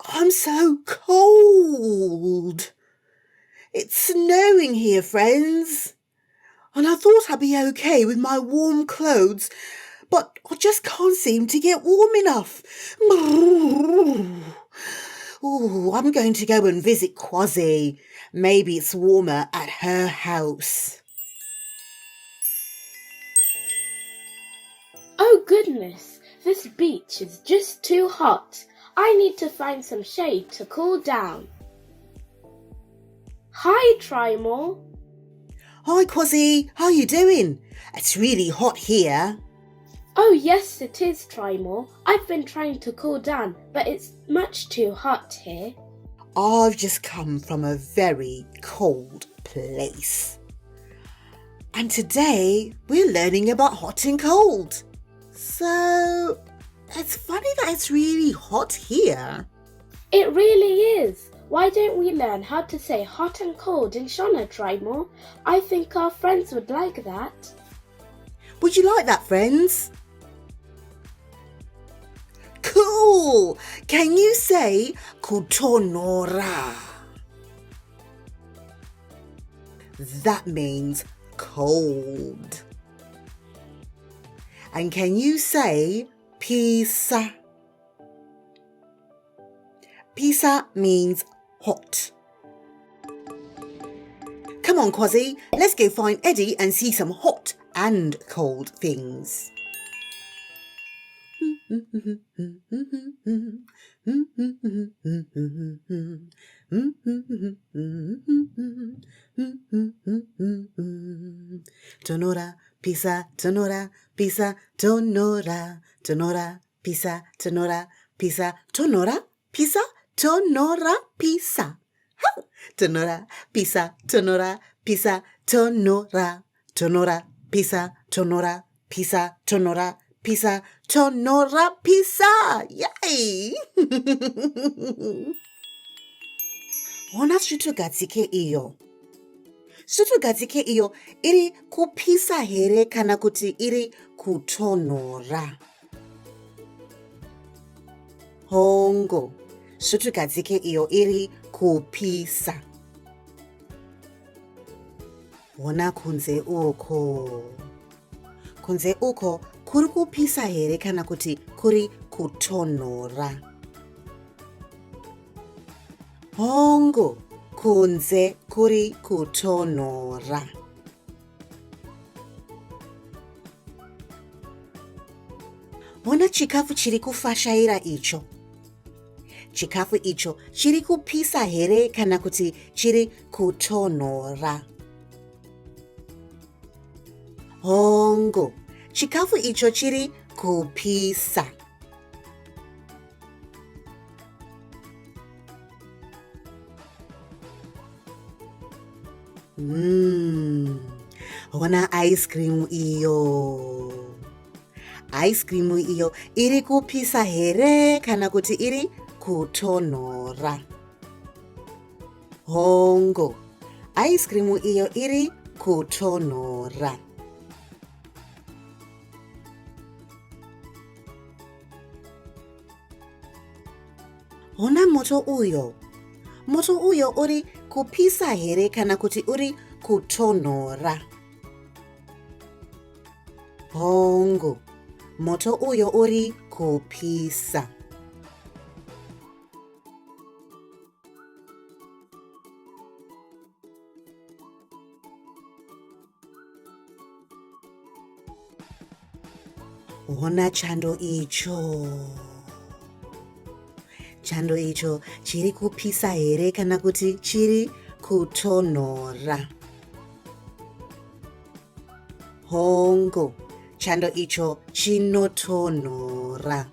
I'm so cold. It's snowing here, friends. And I thought I'd be okay with my warm clothes, but I just can't seem to get warm enough. Oh, I'm going to go and visit Kwazi. Maybe it's warmer at her house. Oh goodness, this beach is just too hot. I need to find some shade to cool down. Hi, Trymore. Hi, Kwazi. How are you doing? It's really hot here. Oh yes, it is, Trymore. I've been trying to cool down, but it's much too hot here. I've just come from a very cold place. And today we're learning about hot and cold. So it's funny that it's really hot here. It really is. Why don't we learn how to say hot and cold in Shona, Trymore? I think our friends would like that. Would you like that, friends? Cool! Can you say kutonora? That means cold. And can you say pisa? Pisa means hot. Come on, Kwazi, let's go find Eddy and see some hot and cold things. Tonora, pisa, tonora, pisa, tonora, tonora, pisa, tonora, pisa, tonora, pisa, tonora, pisa. Tonora, pisa, tonora, pisa, tonora, tonora, pisa, tonora, pisa, tonora, pisa, tonora, pisa. Yay! Ona svitogatsike iyo. Svitogatsike iyo iri kupisa here kana kuti iri kutonora. Hongo. Svitogatsike iyo iri kupisa. Ona kunze uko. Kunze uko kuri kupisa here kana kuti kuri kutonora. Hongo, kunze kuri kutonora. Ona chikafu chiri kufashaira icho. Chikafu icho chiri kupisa here kana kuti chiri kutonora. Hongo, chikafu icho chiri kupisa. Ona ice cream iyo. Ice cream iyo iri kupisa here kana kuti iri kutonora. Hongo, ice cream iyo iri kutonora. Ona moto uyo. Moto uyo uri kupisa here kana kuti uri kutonora. Hongo, moto uyo uri kupisa. Ona chando icho. Chando icho chiri kupisa here kana kuti chiri kutonora. Hongo, chando icho chinotonora.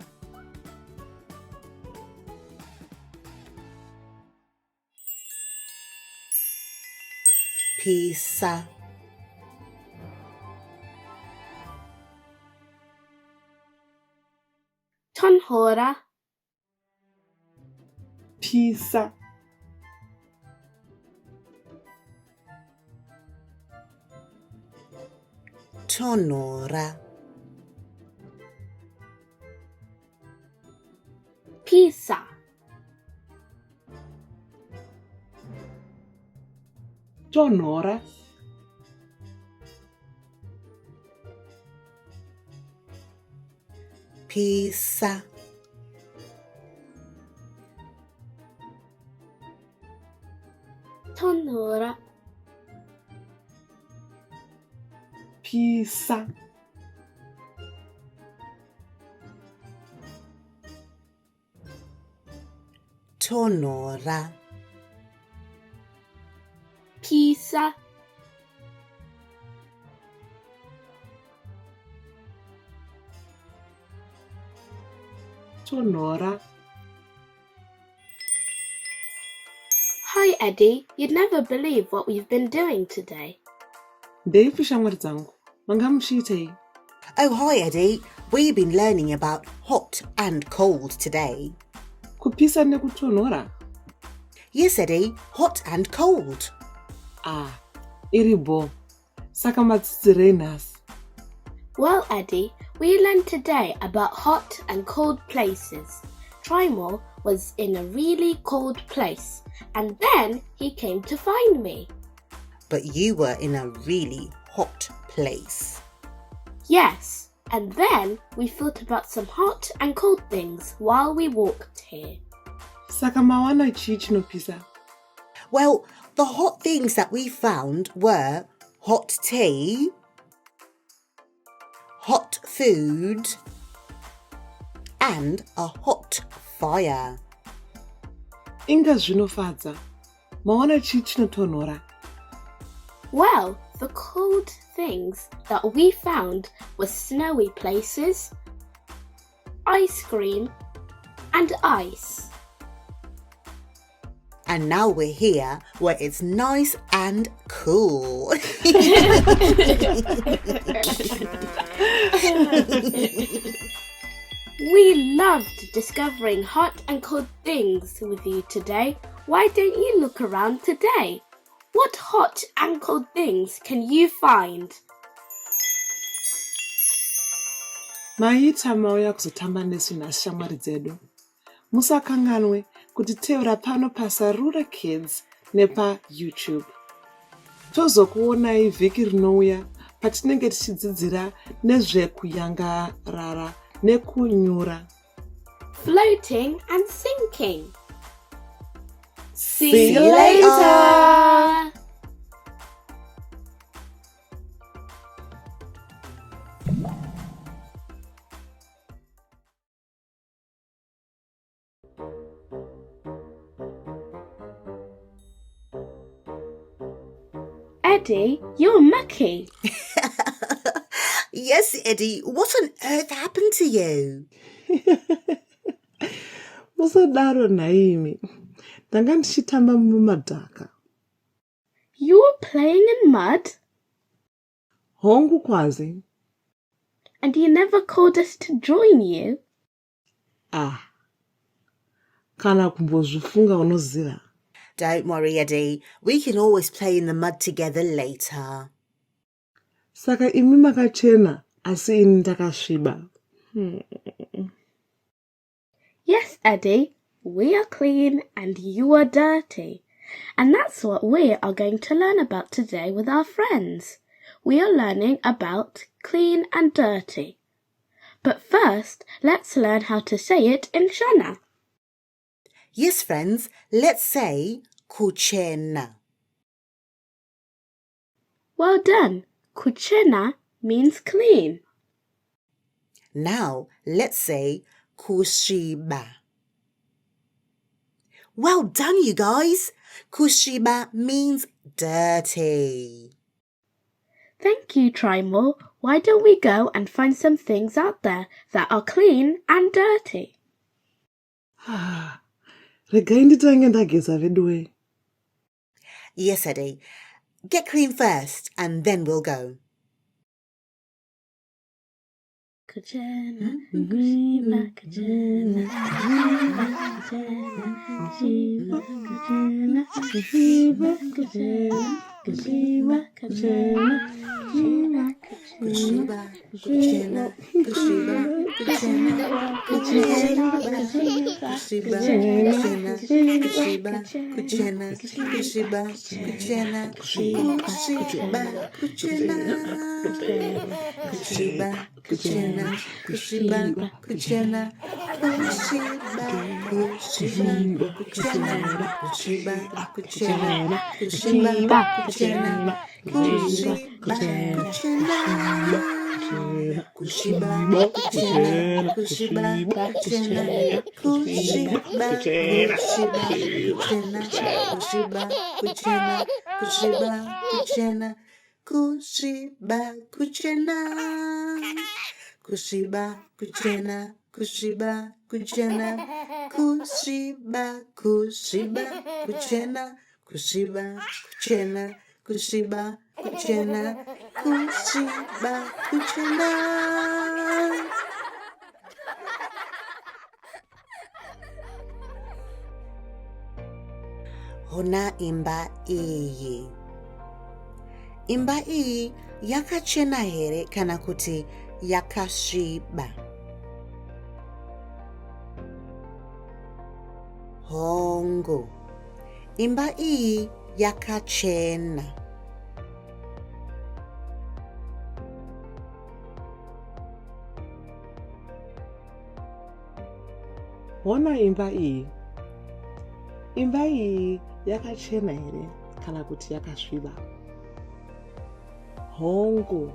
Pisa. Tonhora. Pisa. Tonora. Pisa. tonhora. Pisa. Tonhora. Pisa. Tonhora. Pisa. Tonhora. Hi, Eddy. You'd never believe what we've been doing today. Ndeipi shamwari dzangu? Manga muchiitei? Oh, hi, Eddy. We've been learning about hot and cold today. Kupisa nekutonhora? Yes, Eddy, hot and cold. Iribo. Saka madzidzirei nhasi? Well, Eddy, we learned today about hot and cold places. Trymore was in a really cold place, and then he came to find me. But you were in a really hot place. Yes, and then we thought about some hot and cold things while we walked here. Saka mawana chii chinopisa? Well, the hot things that we found were hot tea, hot food, and a hot fire. Inga zvinofadza. Mawana chii chinotonhora? Well, the cold things that we found were snowy places, ice cream, and ice. And now we're here where it's nice and cool. We loved discovering hot and cold things with you today. Why don't you look around today? What hot and cold things can you find? Maita mauya kuzotamba nesu nhasi shamwari dzedu. Musakanganwe kutiteura pano paSarura Kids nepa YouTube. Tozokuonai vhiki rinouya patinenge tichidzidzira nezvekuyangarara nekunyura. Floating and sinking. See you later. Eddy, you're mucky. Yes, Eddy, what on earth happened to you? Musadaro naimi. Ndanga ndichitamba mumadhaka. You were playing in mud? Hongu kwazi. And you never called us to join you? Kana kumbozvifunga unoziva. Don't worry, Eddy. We can always play in the mud together later. Saka imi makachena asi ini ndakasviba. Yes, Eddy. We are clean and you are dirty. And that's what we are going to learn about today with our friends. We are learning about clean and dirty. But first, let's learn how to say it in Shona. Yes, friends, let's say kuchena. Well done. Kuchena means clean. Now, let's say kushiba. Well done, you guys. Kushiba means dirty. Thank you, Trymore. Why don't we go and find some things out there that are clean and dirty? Regai nditange ndageza veduwe. Yes, Eddy. Get clean first and then we'll go. Kuchena, kuchena, kuchena, kuchena, kuchena, kuchena, kuchena, kuchena, kuchena, kuchena, Kushiba, kuchena, kushiba. Hona imba iyi. Imba iyi yakachena here kana kuti yakasviba? Hongo. Imba iyi yakachena. Hona imba iyi. Imba iyi yakachena here kana kuti yakasviba? Hongo.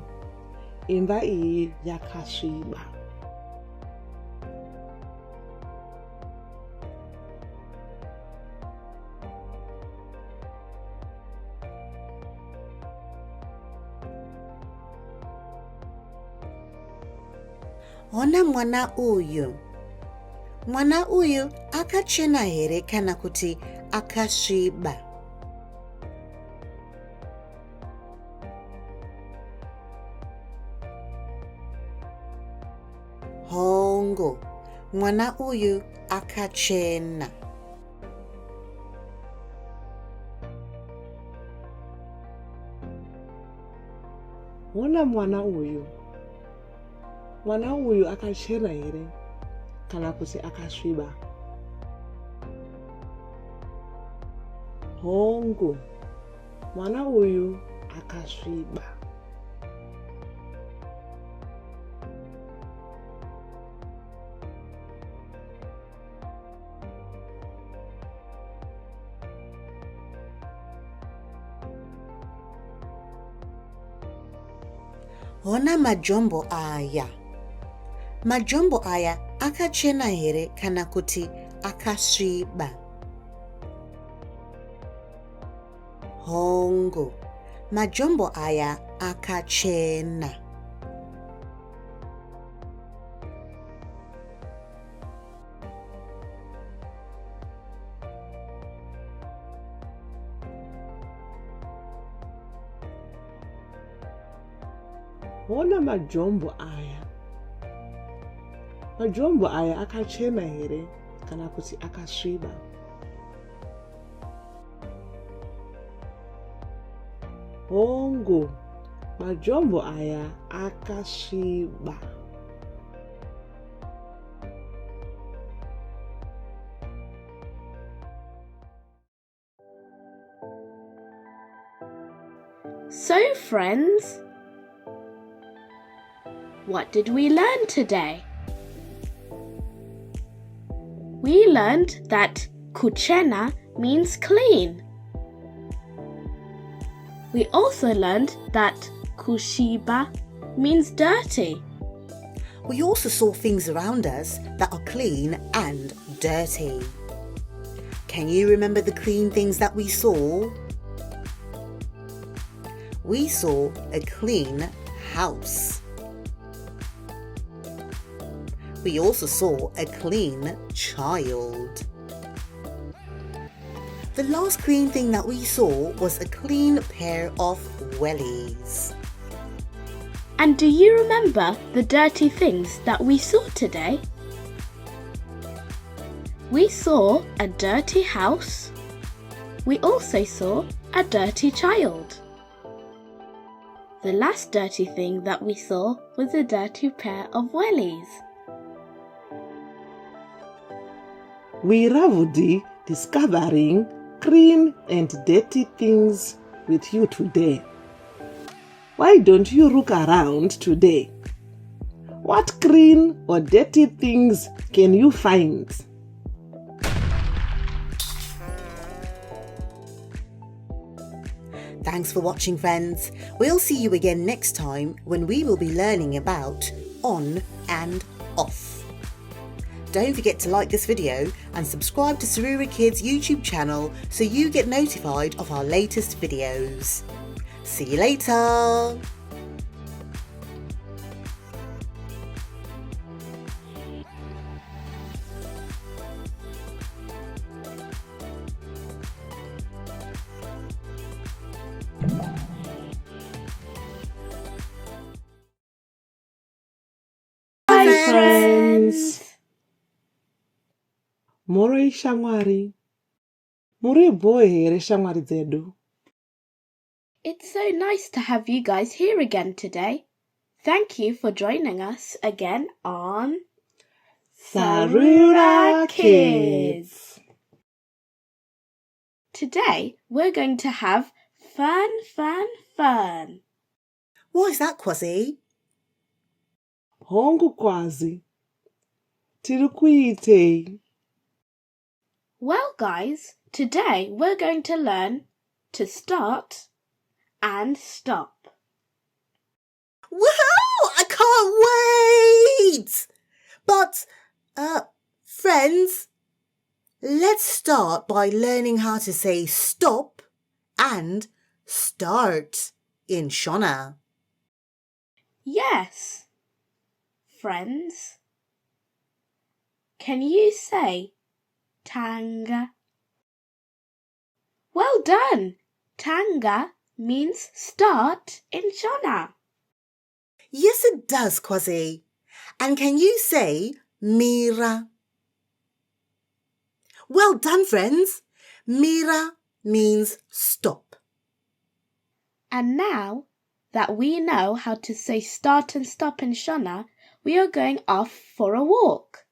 Imba iyi yakasviba. Hona mwana uyu. Mwana uyu akachena here kana kuti akasviba? Hongo. Mwana uyu akachena. Hona mwana uyu. Mwana uyu akachena here kana kuti akasviba? Hongo. Mwana uyu akasviba. Hona majombo aya. Majombo aya akachena here kana kuti akasviba? Hongo. Majombo aya akachena. Hona majombo aya. Majombo aya akachena here kana kuti akasviba? Hongo. Majombo aya akasviba. So, friends, what did we learn today? We learned that kuchena means clean. We also learned that kushiba means dirty. We also saw things around us that are clean and dirty. Can you remember the clean things that we saw? We saw a clean house. We also saw a clean child. The last clean thing that we saw was a clean pair of wellies. And do you remember the dirty things that we saw today? We saw a dirty house. We also saw a dirty child. The last dirty thing that we saw was a dirty pair of wellies. Ravudi discovering clean and dirty things with you today. Why don't you look around today? What clean or dirty things can you find? Thanks for watching, friends. We'll see you again next time when we will be learning about on and off. Don't forget to like this video and subscribe to Sarura Kids YouTube channel so you get notified of our latest videos. See you later! Bye, friends. Moroi shamwari. Muri boy here shamwari dzedu. It's so nice to have you guys here again today. Thank you for joining us again on Sarura Kids. Today we're going to have fun. What is that, Kwazi? Hongu Kwazi. Tirukuite. Well, guys, today we're going to learn to start and stop. Woohoo! I can't wait! But, friends, let's start by learning how to say stop and start in Shona. Yes. Friends, can you say tanga? Well done! Tanga means start in Shona. Yes, it does, Kwazi. And can you say mira? Well done, friends. Mira means stop. And now that we know how to say start and stop in Shona, we are going off for a walk.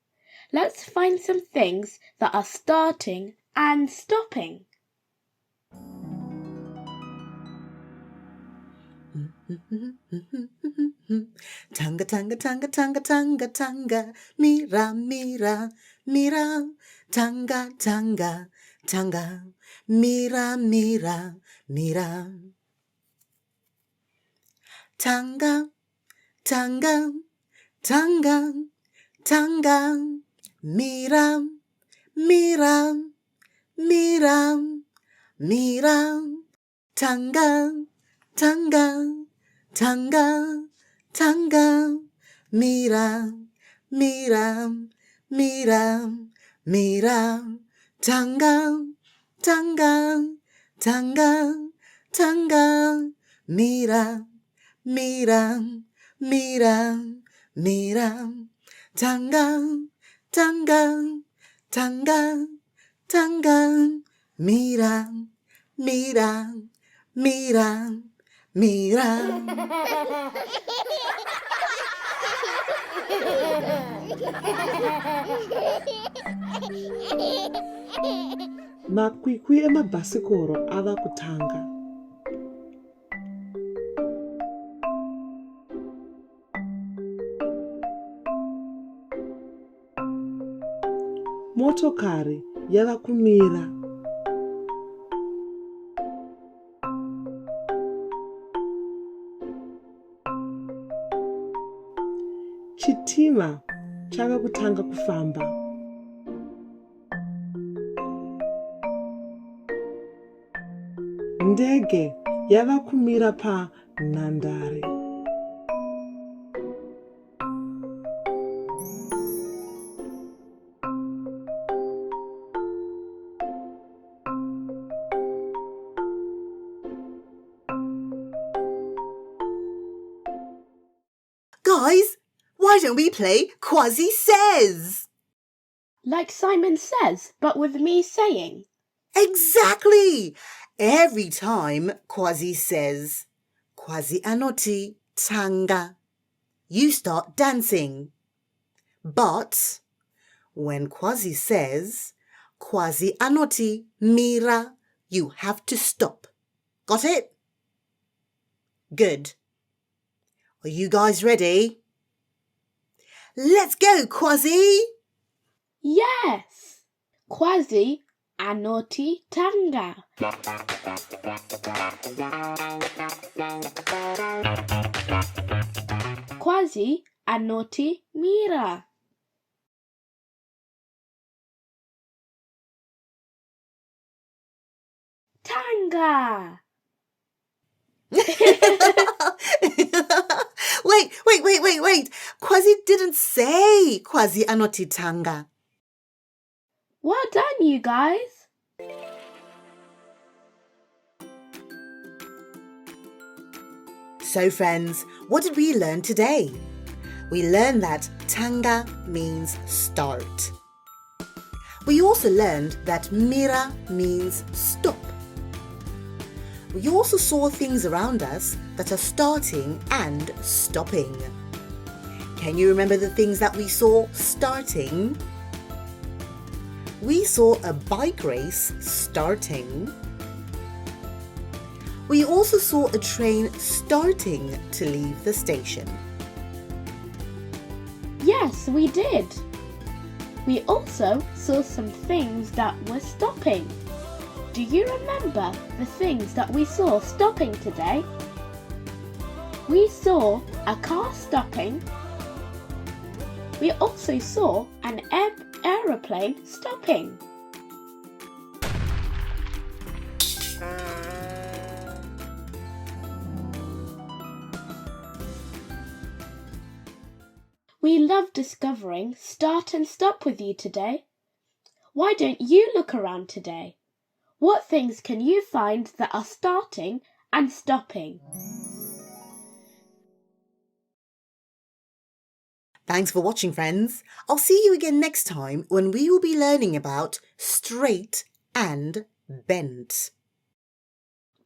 Let's find some things that are starting and stopping. Tanga, tanga, tanga, tanga, tanga, tanga. Mira, mira, mira. Tanga, tanga, tanga. Mira, mira, mira. Tanga, tanga, tanga, tanga. Mira, mira, mira, mira. Tanga, tanga, tanga, tanga. Mira, mira, mira, mira. Tanga, tanga, tanga, tanga. Mira, mira, mira, mira. Tanga, tanga, tanga, tanga. Mira, mira, mira, mira. Makwikwi emabhasikoro ava kutanga. Motokari yava kumira. Chitima chava kutanga kufamba. Ndege yava kumira panhandare. Guys, why don't we play Kwazi Says? Like Simon Says, but with me saying. Exactly! Every time Kwazi says, Kwazi anoti tanga, you start dancing. But when Kwazi says, Kwazi anoti mira. You have to stop. Got it? Good. Are you guys ready? Let's go, Kwazi! Yes! Kwazi anoti tanga. Kwazi anoti mira. Tanga. Wait. Kwazi didn't say Kwazi anoti tanga. Well done, you guys. So friends, what did we learn today? We learned that tanga means start. We also learned that mira means stop. We also saw things around us that are starting and stopping. Can you remember the things that we saw starting? We saw a bike race starting. We also saw a train starting to leave the station. Yes, we did. We also saw some things that were stopping. Do you remember the things that we saw stopping today? We saw a car stopping. We also saw an aeroplane stopping. We love discovering start and stop with you today. Why don't you look around today? What things can you find that are starting and stopping? Thanks for watching, friends. I'll see you again next time when we will be learning about straight and bent.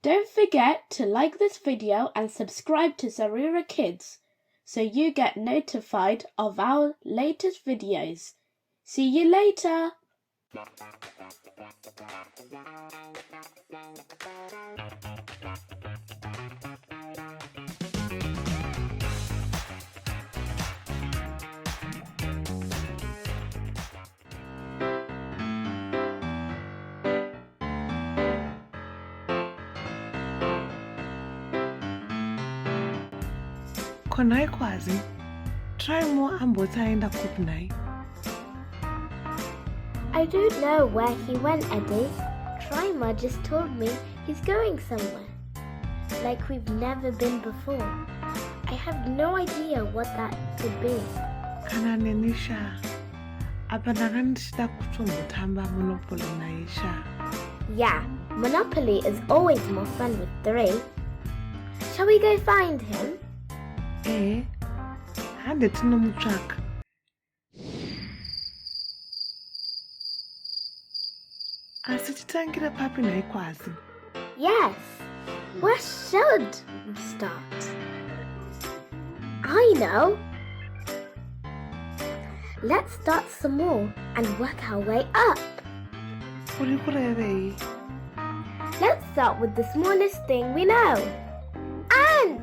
Don't forget to like this video and subscribe to Sarura Kids so you get notified of our latest videos. See you later! Konai Kwazi, Trymore ambotaenda kupnai. I don't know where he went, Eddy. Trymore just told me he's going somewhere. Like we've never been before. I have no idea what that could be. Kana nenisha, abanagandishita kutombotamba Monopoly naisha. Yeah, Monopoly is always more fun with 3. Shall we go find him? Hande tinomutsvaka. Asi titangire papi nhai Kwazi? Yes. Where should we start? I know. Let's start small and work our way up. Uri kurevei? Let's start with the smallest thing we know. Ants!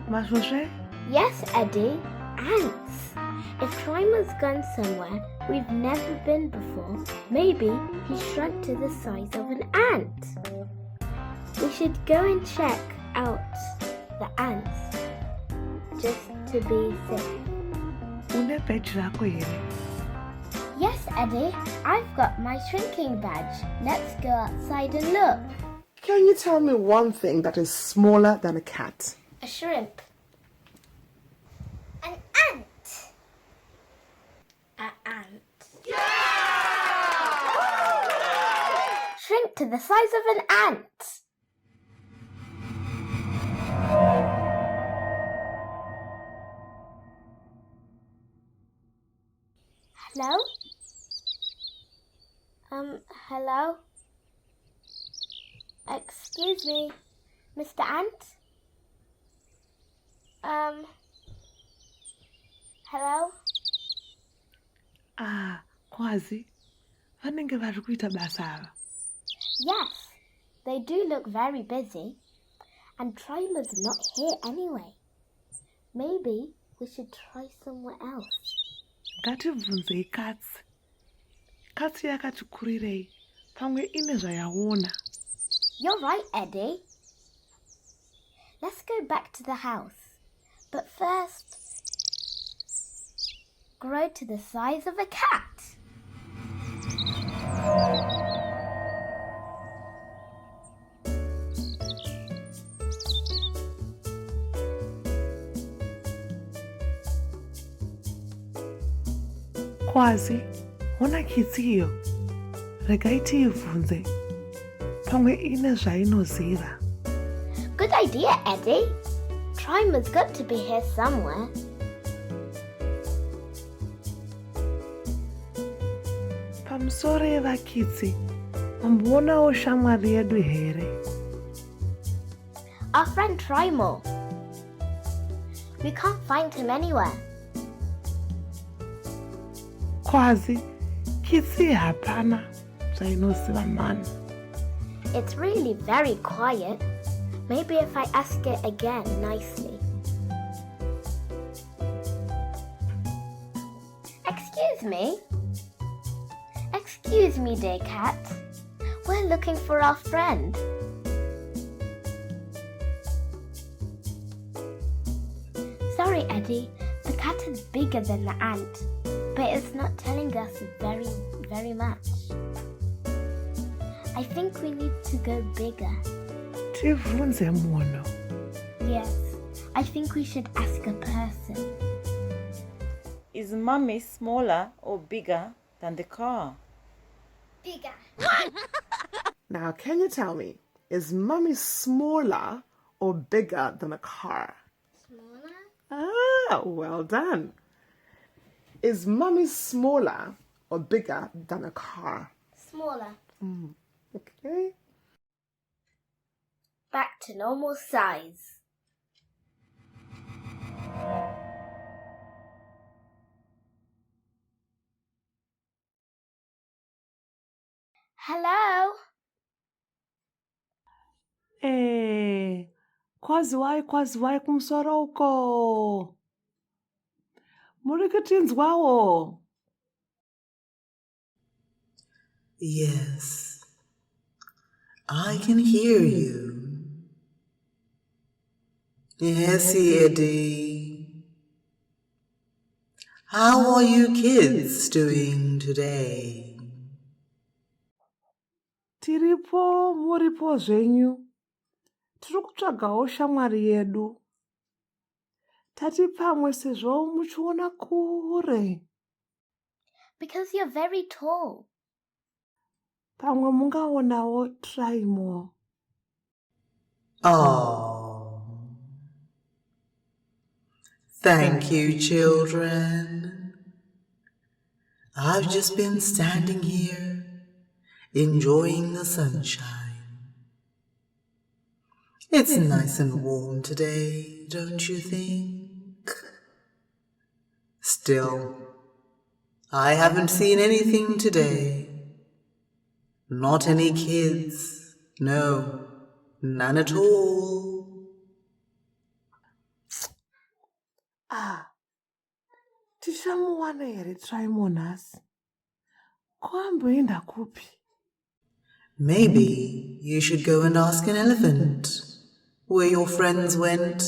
Masvosve? Yes, Eddy. Ants. If Trymore's gone somewhere we've never been before, maybe he shrunk to the size of an ant. We should go and check out the ants just to be safe. Une badge rako here? Yes, Eddy. I've got my shrinking badge. Let's go outside and look. Can you tell me one thing that is smaller than a cat? A shrimp. An ant. An ant. Shrink to the size of an ant. Hello? Hello? Excuse me, Mr. Ant? Hello? Kwazi, vanenge vari kuita basa ava? Yes, they do look very busy. And Trymer's not here anyway. Maybe we should try somewhere else. Ngatibvunzei katsi. Katsi yakati kurirei, pamwe ine zvayaona. You're right, Eddy. Let's go back to the house. But first, grow to the size of a cat. Kwazi, ona kitsi iyo. Regai tiibvunze. Pamwe ine zvainoziva. Good idea, Eddy. Trymer's got to be here somewhere. Pamusoro yevakitsi, mambonawo shamwari yedu here. Our friend Trymore. We can't find him anywhere. Kwazi, kitsi hapana zvainoziva mani. It's really very quiet. Maybe if I ask it again nicely. Excuse me. Excuse me, dear cat. We're looking for our friend. Sorry, Eddy. The cat is bigger than the ant, but it's not telling us very much. I think we need to go bigger. Tivunze munhu. Yes, I think we should ask a person. Is Mummy smaller or bigger than the car? Bigger. Now, can you tell me, is Mummy smaller or bigger than a car? Smaller? Ah, well done. Is Mummy smaller or bigger than a car? Smaller. Okay. Back to normal size. Hello? Kwaziwai kumusoro uko. Muri kutinzwawo. Yes, I can hear you. Yes, Eddy. How are you kids doing today? Tiripo muripo zvenyu. Tiri kutsvagawo shamwari yedu. Tati pamwe sezvo muchiona kure. Because you're very tall. Pamwe mungaonawo Trymore. Oh, thank you, children. I've just been standing here, enjoying the sunshine. It's nice and warm today, don't you think? Still, I haven't seen anything today. Not any kids. No, none at all. Tichamuwana here Trymore nhasi. Kwamboenda kupi? Maybe you should go and ask an elephant where your friends went.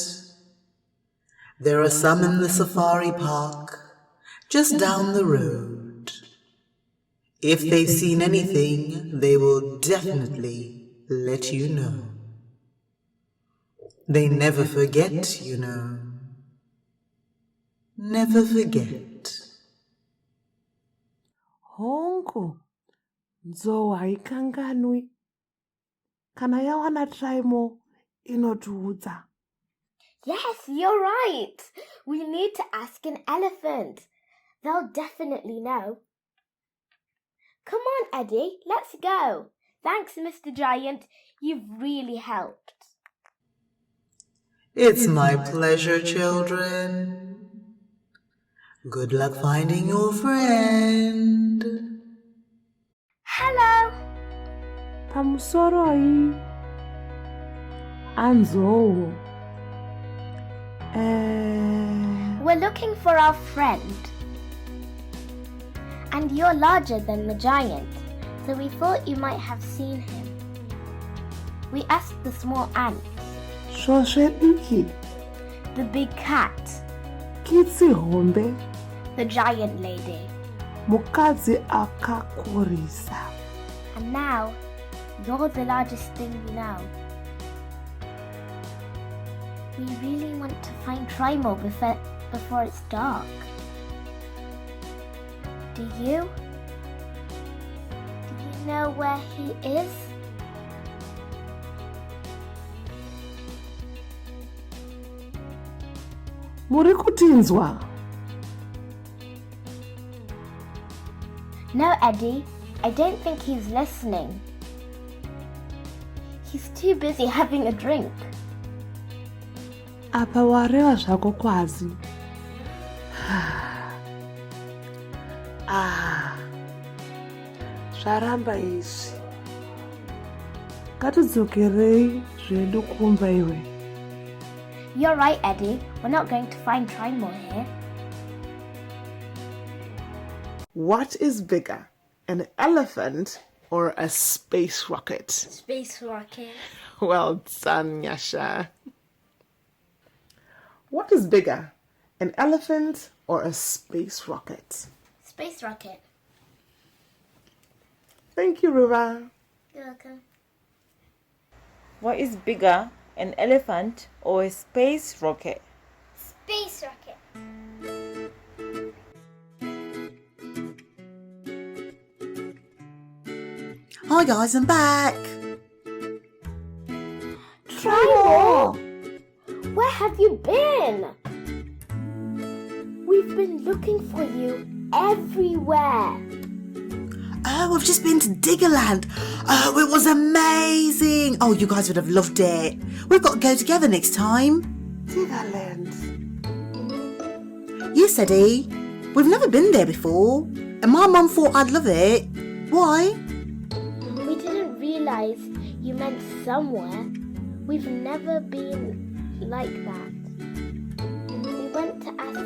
There are some in the safari park, just down the road. If they've seen anything, they will definitely let you know. They never forget, you know. Never forget. Hongu, nzou haikanganwi. Kana yawana Trymore inotiudza. Yes, you're right. We need to ask an elephant. They'll definitely know. Come on, Eddy, let's go. Thanks, Mr. Giant. You've really helped. It's my pleasure, children. Good luck finding your friend. pamusoroi anzowo. We're looking for our friend. And you're larger than the giant, so we thought you might have seen him. We asked the small ants, Shoshe diki, the big cat, kitsi hombe, the giant lady, mukadzi akakurisa. and now you're the largest thing we know. We really want to find Trymore before it's dark. Do you? Do you know where he is? Muri kutinzwa? No, Eddy. I don't think he's listening. He's too busy having a drink. Apa wareva zvako Kwazi. Zvaramba izvi. Ngatidzokerei zvedu kumba iwe. You're right, Eddy. We're not going to find Trymore here. What is bigger, an elephant or a space rocket? Space rocket. Well done, Yasha. What is bigger, an elephant or a space rocket? Space rocket. Thank you, Ruva. You're welcome. What is bigger, an elephant or a space rocket? Space rocket. Hi guys, I'm back. Trymore! Where have you been? We've been looking for you everywhere. Oh, I've just been to Diggerland. Oh, it was amazing. Oh, you guys would have loved it. We've got to go together next time. Diggerland. Yes, Eddie. We've never been there before. And my mum thought I'd love it. Why? We didn't realise you meant somewhere. We've never been like that. We went to ask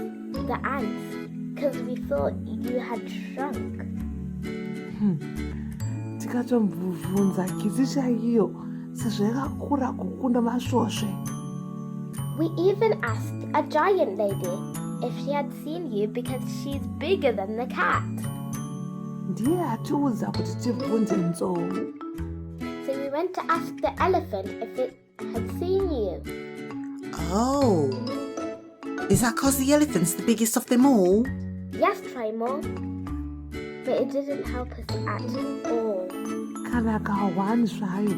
the ants because we thought you had shrunk. Tikatombobvunza kitsi chaiyo sezvakakura kukunda masvosve. We even asked a giant lady if she had seen you because she's bigger than the cat. Ndiye atiudza kuti tibvunze nzou. So we went to ask the elephant if it had seen you. Oh. Is that because the elephant's the biggest of them all? Yes, Trymore. But it didn't help us at all. Kana kahwani zvayo.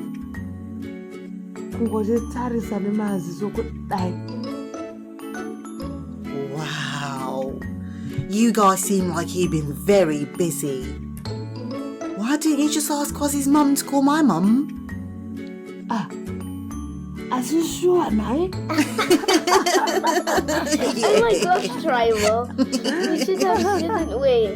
Kungotarisa nemaziso kudai. Wow. You guys seem like you've been very busy. Why didn't you just ask Kwazi's mum to call my mum? Are you sure, Nai? Oh my gosh, Trymore. We should have, shouldn't we?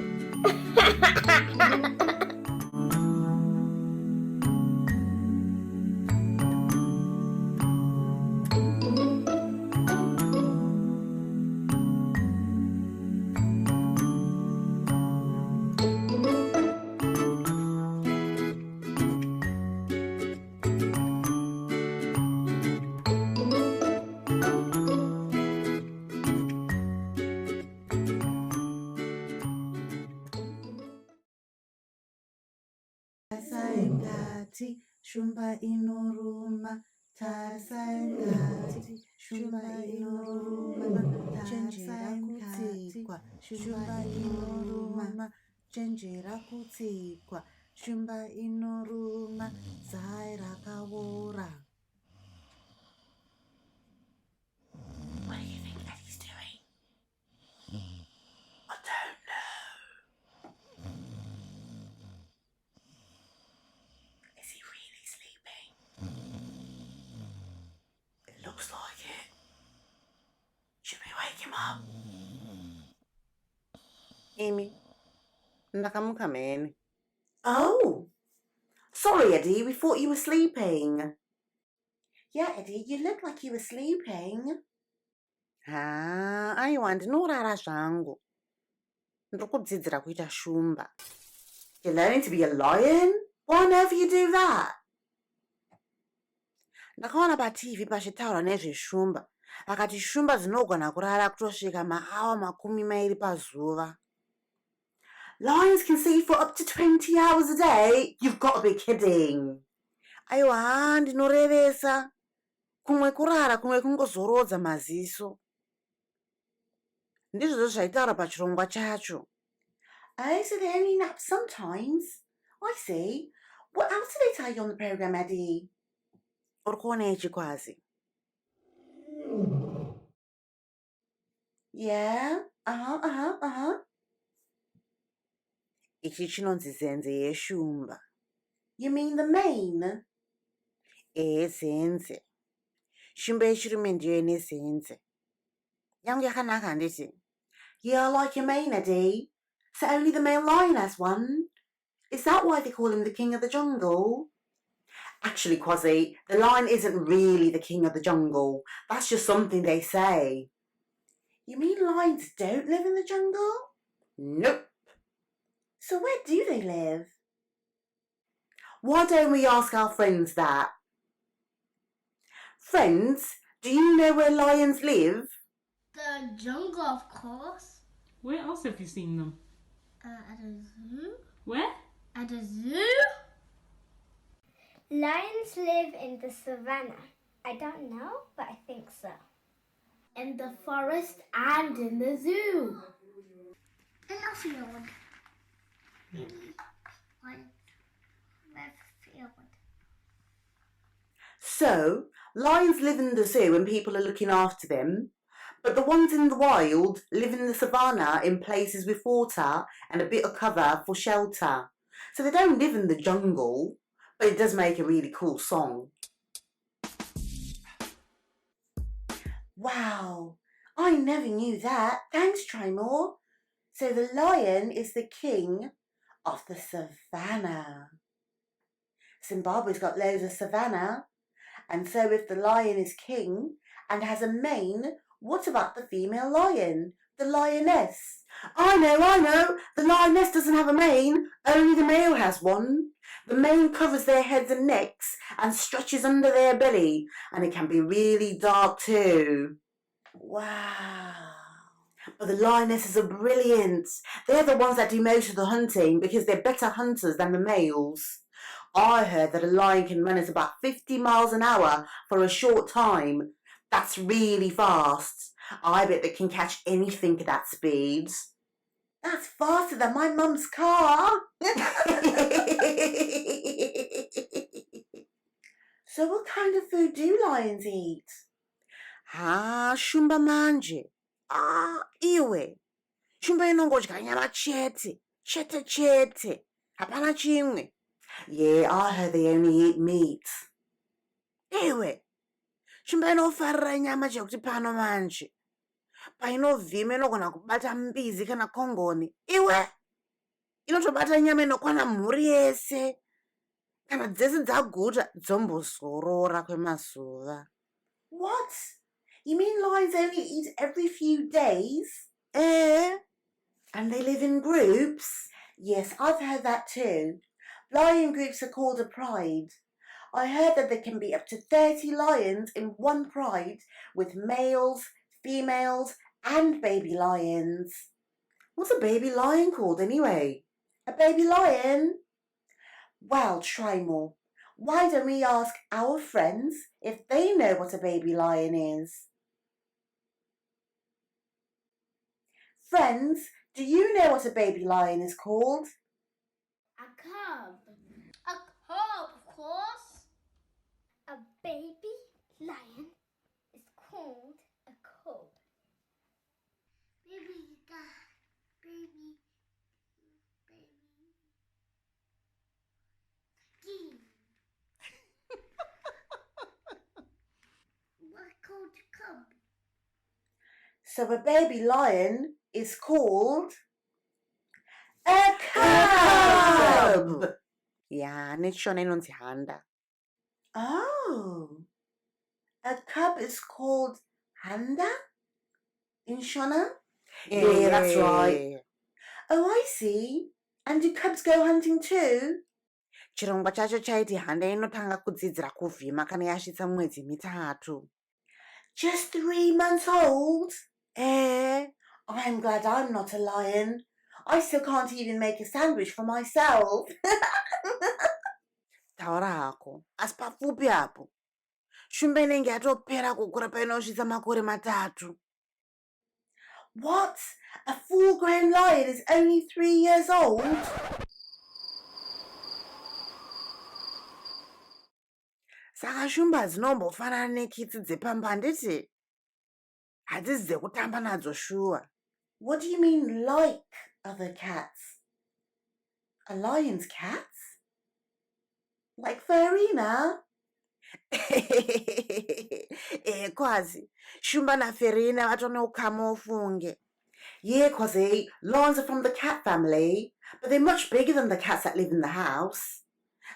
Tarisa shumba inoruma. Tarisa shumba inoruma. Chenjera kutsikwa. Shumba inoruma. Chenjera kutsikwa. Shumba inoruma. Zai rakawora. What do you think Eddie's doing? I don't know. Is he really sleeping? It looks like it. Should we wake him up? Amy, ndakamuka mhene. Oh, Sorry, Eddy, we thought you were sleeping. Yeah, Eddy, you look like you were sleeping. Aiwa, ndinorara zvangu. Ndikudzidzira kuita shumba. You're learning to be a lion? Why on earth you do that? Ndakaona paTV pachitaura nezveshumba. Vakati shumba dzinogona kurara kutosvika maawa 20 pazuva. Lions can sleep for up to 20 hours a day? You've got to be kidding. Aiwa, ndinorevesa. Kumwe kurara, kumwe kungozorodza maziso. Ndizvo zvaitaura pachirongwa chacho. Oh, so they only nap sometimes. I see. What else do they tell you on the program, Eddy? Uri kuona Eddy Kwazi? Yeah. Ichi chinonzi zenze yeshumba. You mean the mane? Zenze. Shumba yechirume ndiyo ine zenze. Yangu yakanaka handiti? Yeah, like your mane, Eddy. So only the male lion has one. Is that why they call him the king of the jungle? Actually, Kwazi, the lion isn't really the king of the jungle. That's just something they say. You mean lions don't live in the jungle? Nope. So where do they live? Why don't we ask our friends that? Friends, do you know where lions live? The jungle, of course. Where else have you seen them? At a zoo. Where? At a zoo? Lions live in the savannah. I don't know, but I think so. In the forest and in the zoo. In a field. Maybe one left field. So, lions live in the zoo and people are looking after them, but the ones in the wild live in the savannah in places with water and a bit of cover for shelter. So they don't live in the jungle, but it does make a really cool song. Wow, I never knew that. Thanks, Trymore. So the lion is the king of the savannah. Zimbabwe's got loads of savannah. And so if the lion is king and has a mane, what about the female lion? The lioness? I know. The lioness doesn't have a mane. Only the male has one. The mane covers their heads and necks and stretches under their belly. And it can be really dark too. Wow. But the lionesses are brilliant. They're the ones that do most of the hunting because they're better hunters than the males. I heard that a lion can run at about 50 miles an hour for a short time. That's really fast. I bet they can catch anything at that speed. That's faster than my mum's car. So what kind of food do lions eat? Shumba manje. Iwe. Shumba inongodya nyama chete. Hapana chimwe. Yeah, I heard they only eat meat. Iwe. Shumba inofarira nyama chekuti pano manje. Painovhima inogona kubata mbizi kana kongoni. Iwe. Inotobata nyama inokwana mhuri yese. Kana dzese dzaguta dzombozorora kwemazuva. What? You mean lions only eat every few days? And they live in groups? Yes, I've heard that too. Lion groups are called a pride. I heard that there can be up to 30 lions in one pride with males, females and baby lions. What's a baby lion called anyway? A baby lion? Well, Trymore, why don't we ask our friends if they know what a baby lion is? Friends, do you know what a baby lion is called? A cub. A cub, of course. A baby lion is called a cub. Baby. What's called a cub? So a baby lion is called a cub. Yeah, nechishona inonzi handa. Oh, a cub is called handa in Shona? Yeah, that's right. Oh, I see. And do cubs go hunting too? Chirongwa chacho chaiti handa inotanga kudzidzira kuvhima kana yasvitsa mwedzi mitatu. Just 3 months old? I'm glad I'm not a lion. I still can't even make a sandwich for myself. Taura hako, asi papfupi apo. Shumba inenge yatopera kukura painosvitsa makore matatu. What? A full-grown lion is only 3 years old? Saka shumba dzinombofanana nekitsi dzepamba handiti? Hadzisi dzekutamba nadzo shuwa. What do you mean like other cats? A lion's cats? Like Farina? Kwazi, Shumba na Farina vatonokama ufunge. Yeah, Kwazi, lions are from the cat family, but they're much bigger than the cats that live in the house.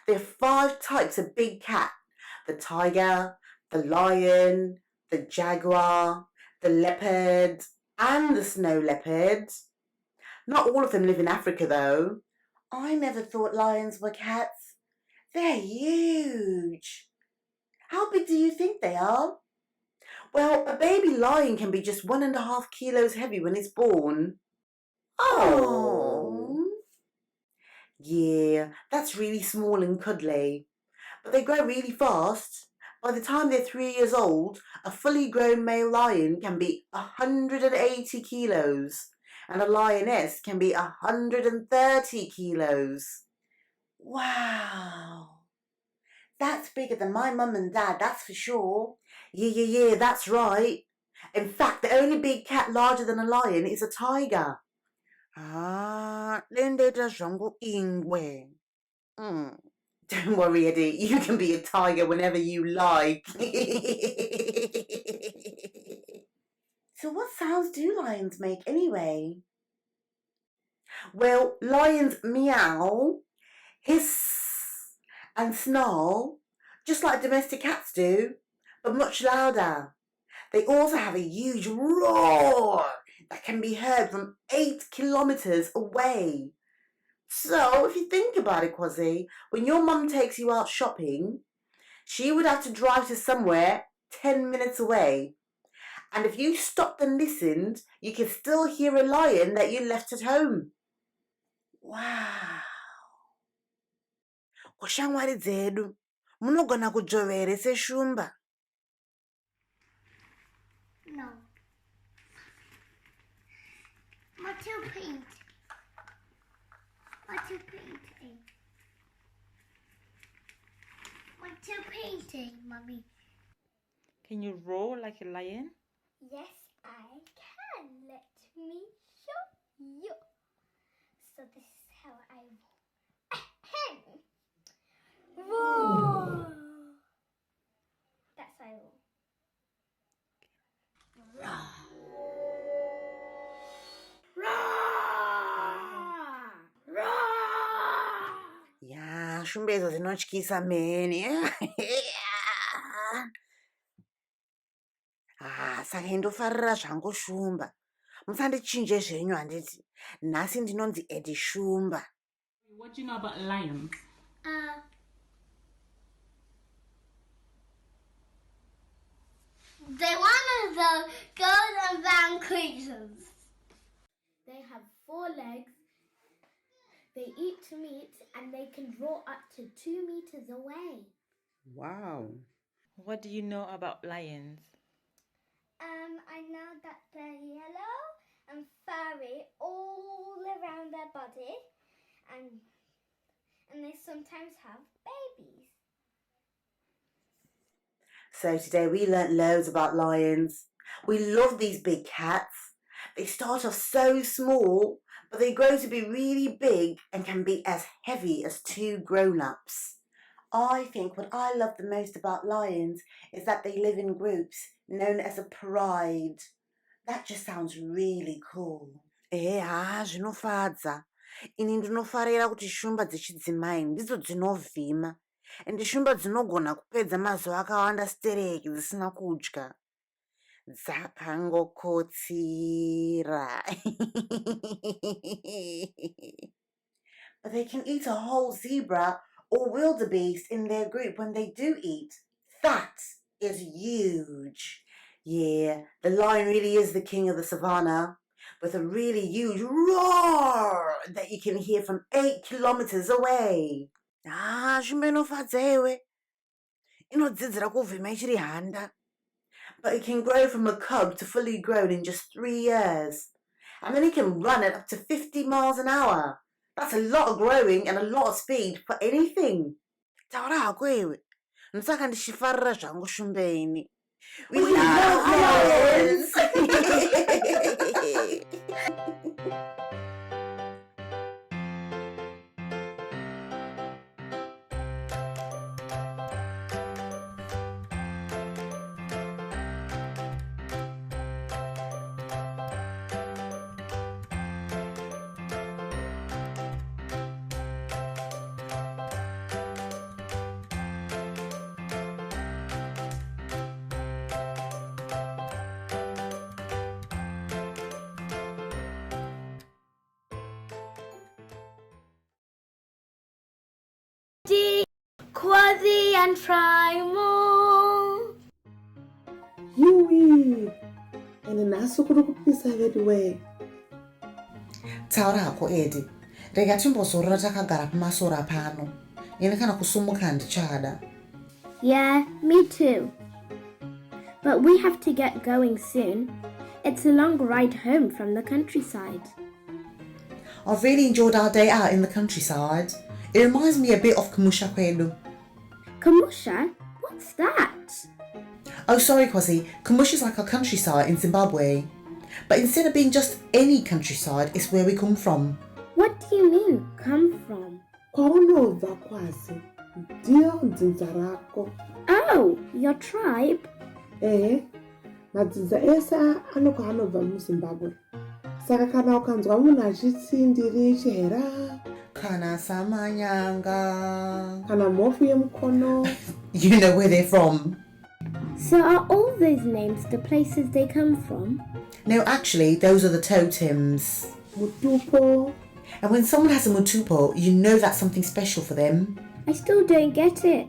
There are 5 types of big cat. The tiger, the lion, the jaguar, the leopard, and the snow leopard. Not all of them live in Africa though. I never thought lions were cats. They're huge. How big do you think they are? Well, a baby lion can be just 1.5 kilos heavy when it's born. Oh. Yeah, that's really small and cuddly. But they grow really fast. By the time they're 3 years old, a fully grown male lion can be 180 kilos. And a lioness can be 130 kilos. Wow. That's bigger than my mum and dad, that's for sure. Yeah, that's right. In fact, the only big cat larger than a lion is a tiger. Lendeta zvangu ingwe. Don't worry, Eddy, you can be a tiger whenever you like. So what sounds do lions make anyway? Well, lions meow, hiss, and snarl, just like domestic cats do, but much louder. They also have a huge roar that can be heard from 8 kilometers away. So, if you think about it, Kwazi, when your mum takes you out shopping, she would have to drive to somewhere 10 minutes away. And if you stopped and listened, you could still hear a lion that you left at home. Wow. Kushamwari dzedu, munogona kujova here seshumba? No. What you paint? What you painting? What you painting, Mummy? Can you roar like a lion? Yes, I can. Let me show you. So this is how I roar. Roar. That's how I roar. Ya, shumba idzo dzinotyisa mheni. Saka indofarira zvangu shumba. Musandichinje zvenyu handiti. Nhasi ndinonzi Eddy Shumba. What do you know about lions? They're one of the golden brown creatures. They have 4 legs. They eat meat and they can roar up to 2 meters away. Wow. What do you know about lions? I know that they're yellow and furry all around their body, and they sometimes have babies. So today we learnt loads about lions. We love these big cats. They start off so small, but they grow to be really big and can be as heavy as 2 grown-ups. I think what I love the most about lions is that they live in groups known as a pride. That just sounds really cool. Zvinofadza. Ini ndinofarira kuti shumba dzechidzimai ndidzo dzinovhima, ende shumba dzinogona kupedza mazuva akawanda stereki dzisina kudya. Dzakangokotsira. But they can eat a whole zebra or wildebeest in their group when they do eat. That is huge. Yeah, the lion really is the king of the savannah, with a really huge roar that you can hear from 8 kilometers away. Shumba inofadza iwe. Inodzidzira kuvhima ichiri handa. But it can grow from a cub to fully grown in just 3 years. And then it can run at up to 50 miles an hour. That's a lot of growing and a lot of speed for anything. Taura hako iwe. Nsaka ndichifarira zvangu shumbeni. We love lions! Eddy Kwazi and Trymore. Yui! And naso kuri kupisa vedwe. Taura hako Eddy. Rega timbozorora takagara pamasora pano. Ine kana kusumuka ndichada. Yeah, me too. But we have to get going soon. It's a long ride home from the countryside. I've really enjoyed our day out in the countryside. It reminds me a bit of Kamusha Kwelu. Kamusha? What's that? Oh, sorry, Kwazi. Kamusha's like our countryside in Zimbabwe. But instead of being just any countryside, it's where we come from. What do you mean, come from? Kwaunobva Kwazi. Ndio nzinza rako. Oh, your tribe? Madzidza ese anobva muZimbabwe. Saka kana ukanzwa munhu achitsindiri chihera, Kana samanyanga. kana mhofu yemukono. You know where they're from. So are all those names the places they come from? No, actually, those are the totems. Mutupo. And when someone has a mutupo, you know that's something special for them. I still don't get it.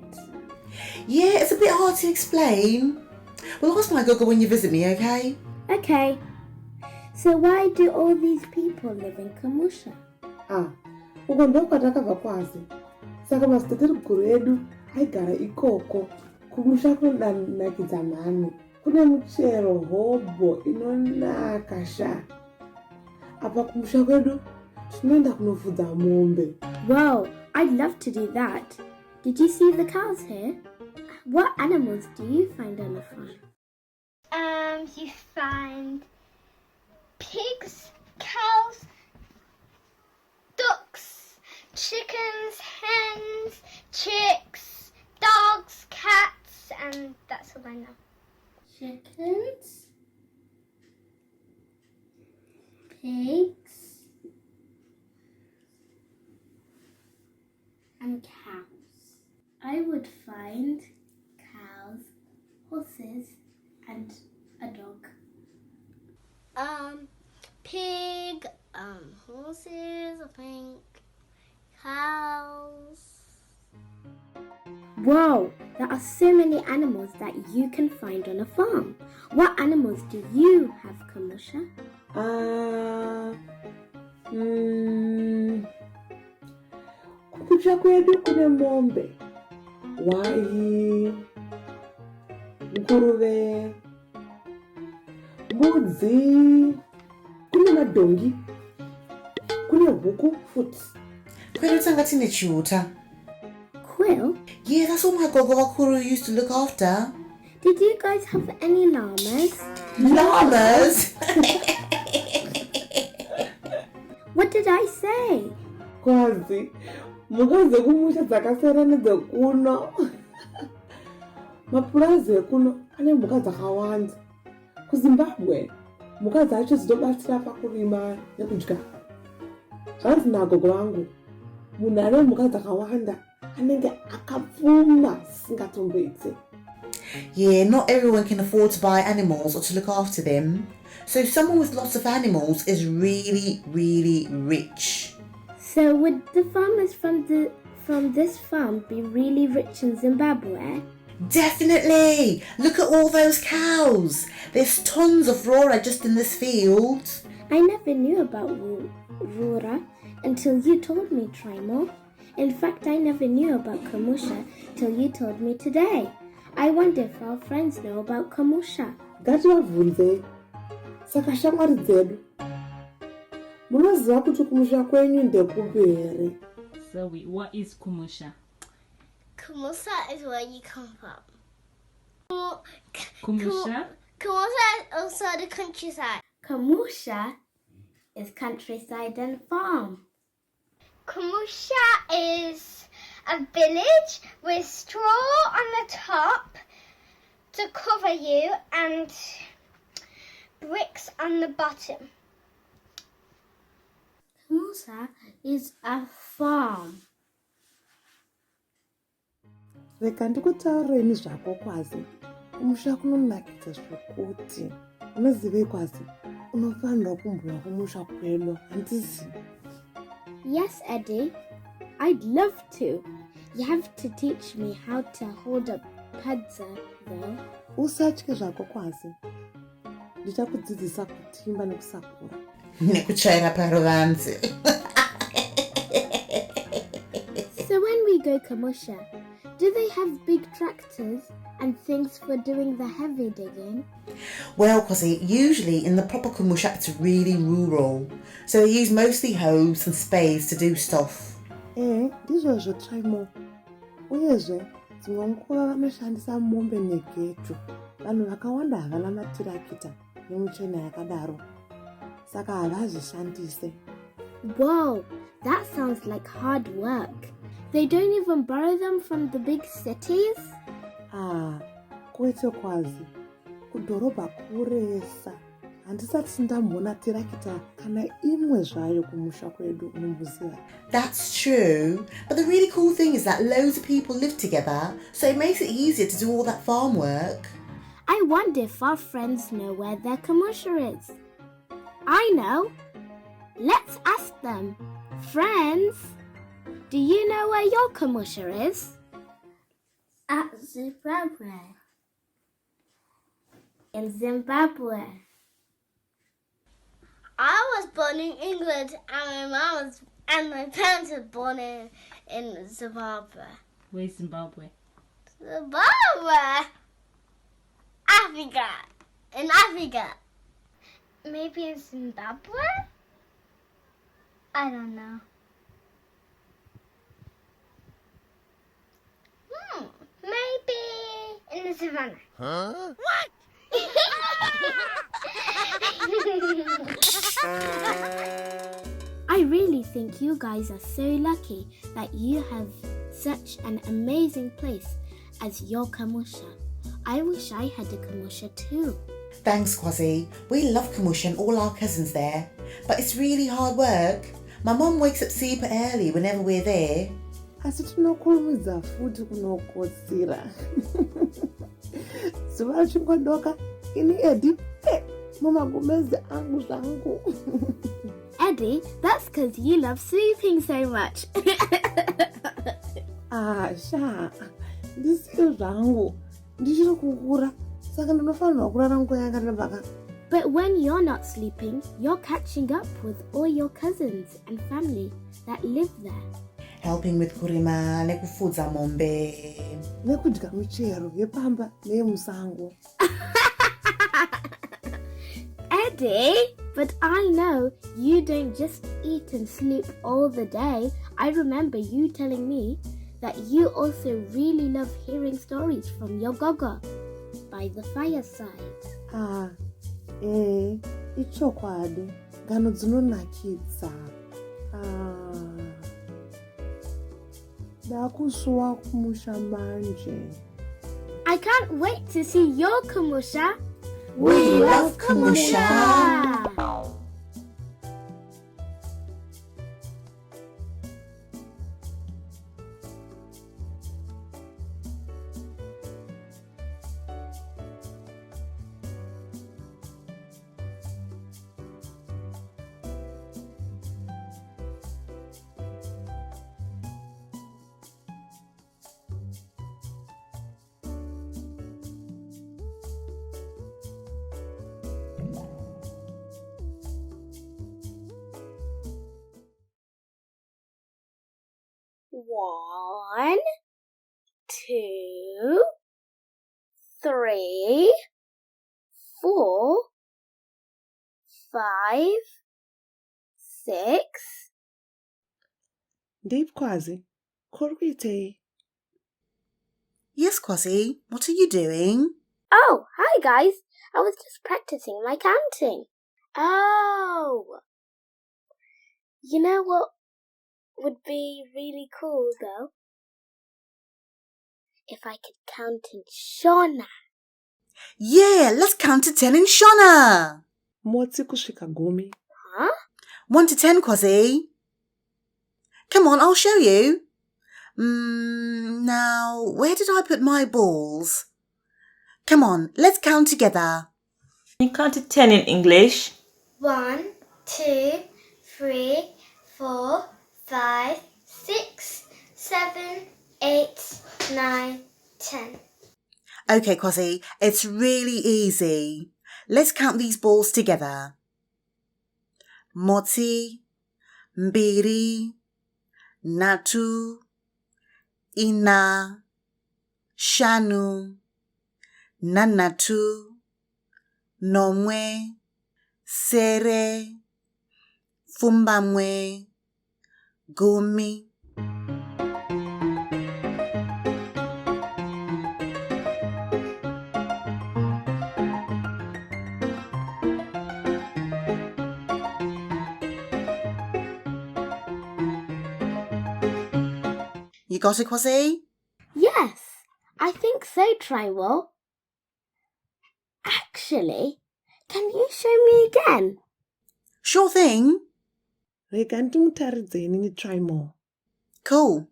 Yeah, it's a bit hard to explain. Well, ask my Gogo when you visit me, okay? Okay. So why do all these people live in Kamusha? Uko ndo kwatakabva Kwazi. Saka madzitateguru edu aigara ikoko. Kumusha kunonakidza mhani. Kune muchero hobho inonaka sha. Apa kumusha kwedu tinoenda kunofudza mombe. Wow, I'd love to do that. Did you see the cows here? What animals do you find on the farm? You find pigs, cows, ducks, chickens, hens, chicks, dogs, cats, and that's all I know. Chickens, pigs, and cows. I would find cows, horses, and a dog. Pig, horses, I think, cows. Whoa, there are so many animals that you can find on a farm. What animals do you have, Kamusha? Kumusha kwedu kune mombe, wai, nguruve, mbudzi, kune madhongi, kune huku futi. Kwedu tanga tine chiuta. Quill? Yeah, that's what my Gogo Wakuru used to look after. Did you guys have any llamas? Llamas? What did I say? Kwazi, mhuka dzekumusha dzakasiyana nedzekuno. Mapurazi ekuno ane mhuka dzakawanda. KuZimbabwe, mhuka dzacho dzinobatsira pakurima nekudya. Bhazi nagogo vangu munhu ane mhuka dzakawanda anenge akapfuma sisingatomboite. Yeah, not everyone can afford to buy animals or to look after them. So someone with lots of animals is really, really rich. So would the farmers from this farm be really rich in Zimbabwe? Definitely! Look at all those cows. There's tons of Rora just in this field. I never knew about Rora until you told me, Trymore. In fact, I never knew about Kamusha till you told me today. I wonder if our friends know about Kamusha. Ngativabvunze. Saka shamwari dzedu. Munoziva kuti kumusha kwenyu ndekupi here? So what is Kumusha? Kumusha is where you come from. Kumusha? Kumusha is also the countryside. Kamusha is countryside and farm. Kumusha is a village with straw on the top to cover you and bricks on the bottom. Kamusha is a farm. Reka ndikutaureni zvako Kwazi. Kumusha kunonakidza zvokuti. Unozive Kwazi, unofanira kumbouya kumusha kwedu, handisi? Yes, Eddy. I'd love to. You have to teach me how to hold a puzzle, though. Usatye zvako Kwazi. Ndichakudzidzisa kutimba nekusakura. Nekuchaira paruvanzi. So when we go Kamusha, do they have big tractors and things for doing the heavy digging? Well, Kwasi, usually in the proper Kumusha it's really rural. So they use mostly hoes and spades to do stuff. Ndizvozvo Trymore. Uyezve, dzimwe nguva vanoshandisa mombe negetu. Vanhu vakawanda havana matirakita nemuchena yakadaro. Saka havazvishandise. Whoa, that sounds like hard work. They don't even borrow them from the big cities? Kwete Kwazi. Kudhorobha kuresa. Handisati ndamboona tirakita kana imwe zvayo kumusha kwedu unomboziva. That's true. But the really cool thing is that loads of people live together, so it makes it easier to do all that farm work. I wonder if our friends know where their Kamusha is. I know. Let's ask them. Friends, do you know where your Kamusha is? At Zimbabwe. In Zimbabwe. I was born in England and my parents were born in Zimbabwe. Where's Zimbabwe? Zimbabwe! Africa! In Africa. Maybe in Zimbabwe? I don't know. Maybe in the savannah. Huh? What? I really think you guys are so lucky that you have such an amazing place as your Kamusha. I wish I had a Kamusha too. Thanks, Kwasi. We love Kamusha and all our cousins there. But it's really hard work. My mum wakes up super early whenever we're there. Asi tinokurumidza futi kunokotsira. Zuva richingodoka, ini Eddy, mumagumezi angu zvangu. Eddy, that's because you love sleeping so much. Sha, ndisiyo zvangu. Ndichiri kukura, saka ndinofanirwa kurara nguva yakareba. But when you're not sleeping, you're catching up with all your cousins and family that live there. Helping with kurima, nekufudza mombe. Nekudya michero yepamba neyemusango. Eddy, but I know you don't just eat and sleep all the day. I remember you telling me that you also really love hearing stories from your gogo by the fireside. Ichokwadi. Ngano dzinonakidza. Ndakusuwa kumusha manje. I can't wait to see your Kamusha. We love Kamusha. 1, 2, 3, 4, 5, 6. Eddy Kwazi, korwite. Yes, Kwazi, what are you doing? Oh, hi guys. I was just practicing my counting. Oh. You know what would be really cool though? If I could count in Shona. Yeah, let's count to 10 in Shona. Motsi kusvika gumi. Huh? 1 to 10, Kwazi. Come on, I'll show you. Now, where did I put my balls? Come on, let's count together. Can you count to 10 in English? 1, 2, 3, 4, 5, 6, 7, 8, 9, 10. Okay, Kwazi, it's really easy. Let's count these balls together. Motsi, mbiri, natu, ina, shanu, nanatu, nomwe, sere, fumbamwe, gumi. You got it, Kwazi? Yes, I think so, Trymore. Actually, can you show me again? Sure thing. Rega ndimutaridzeni niTrymore. Cool.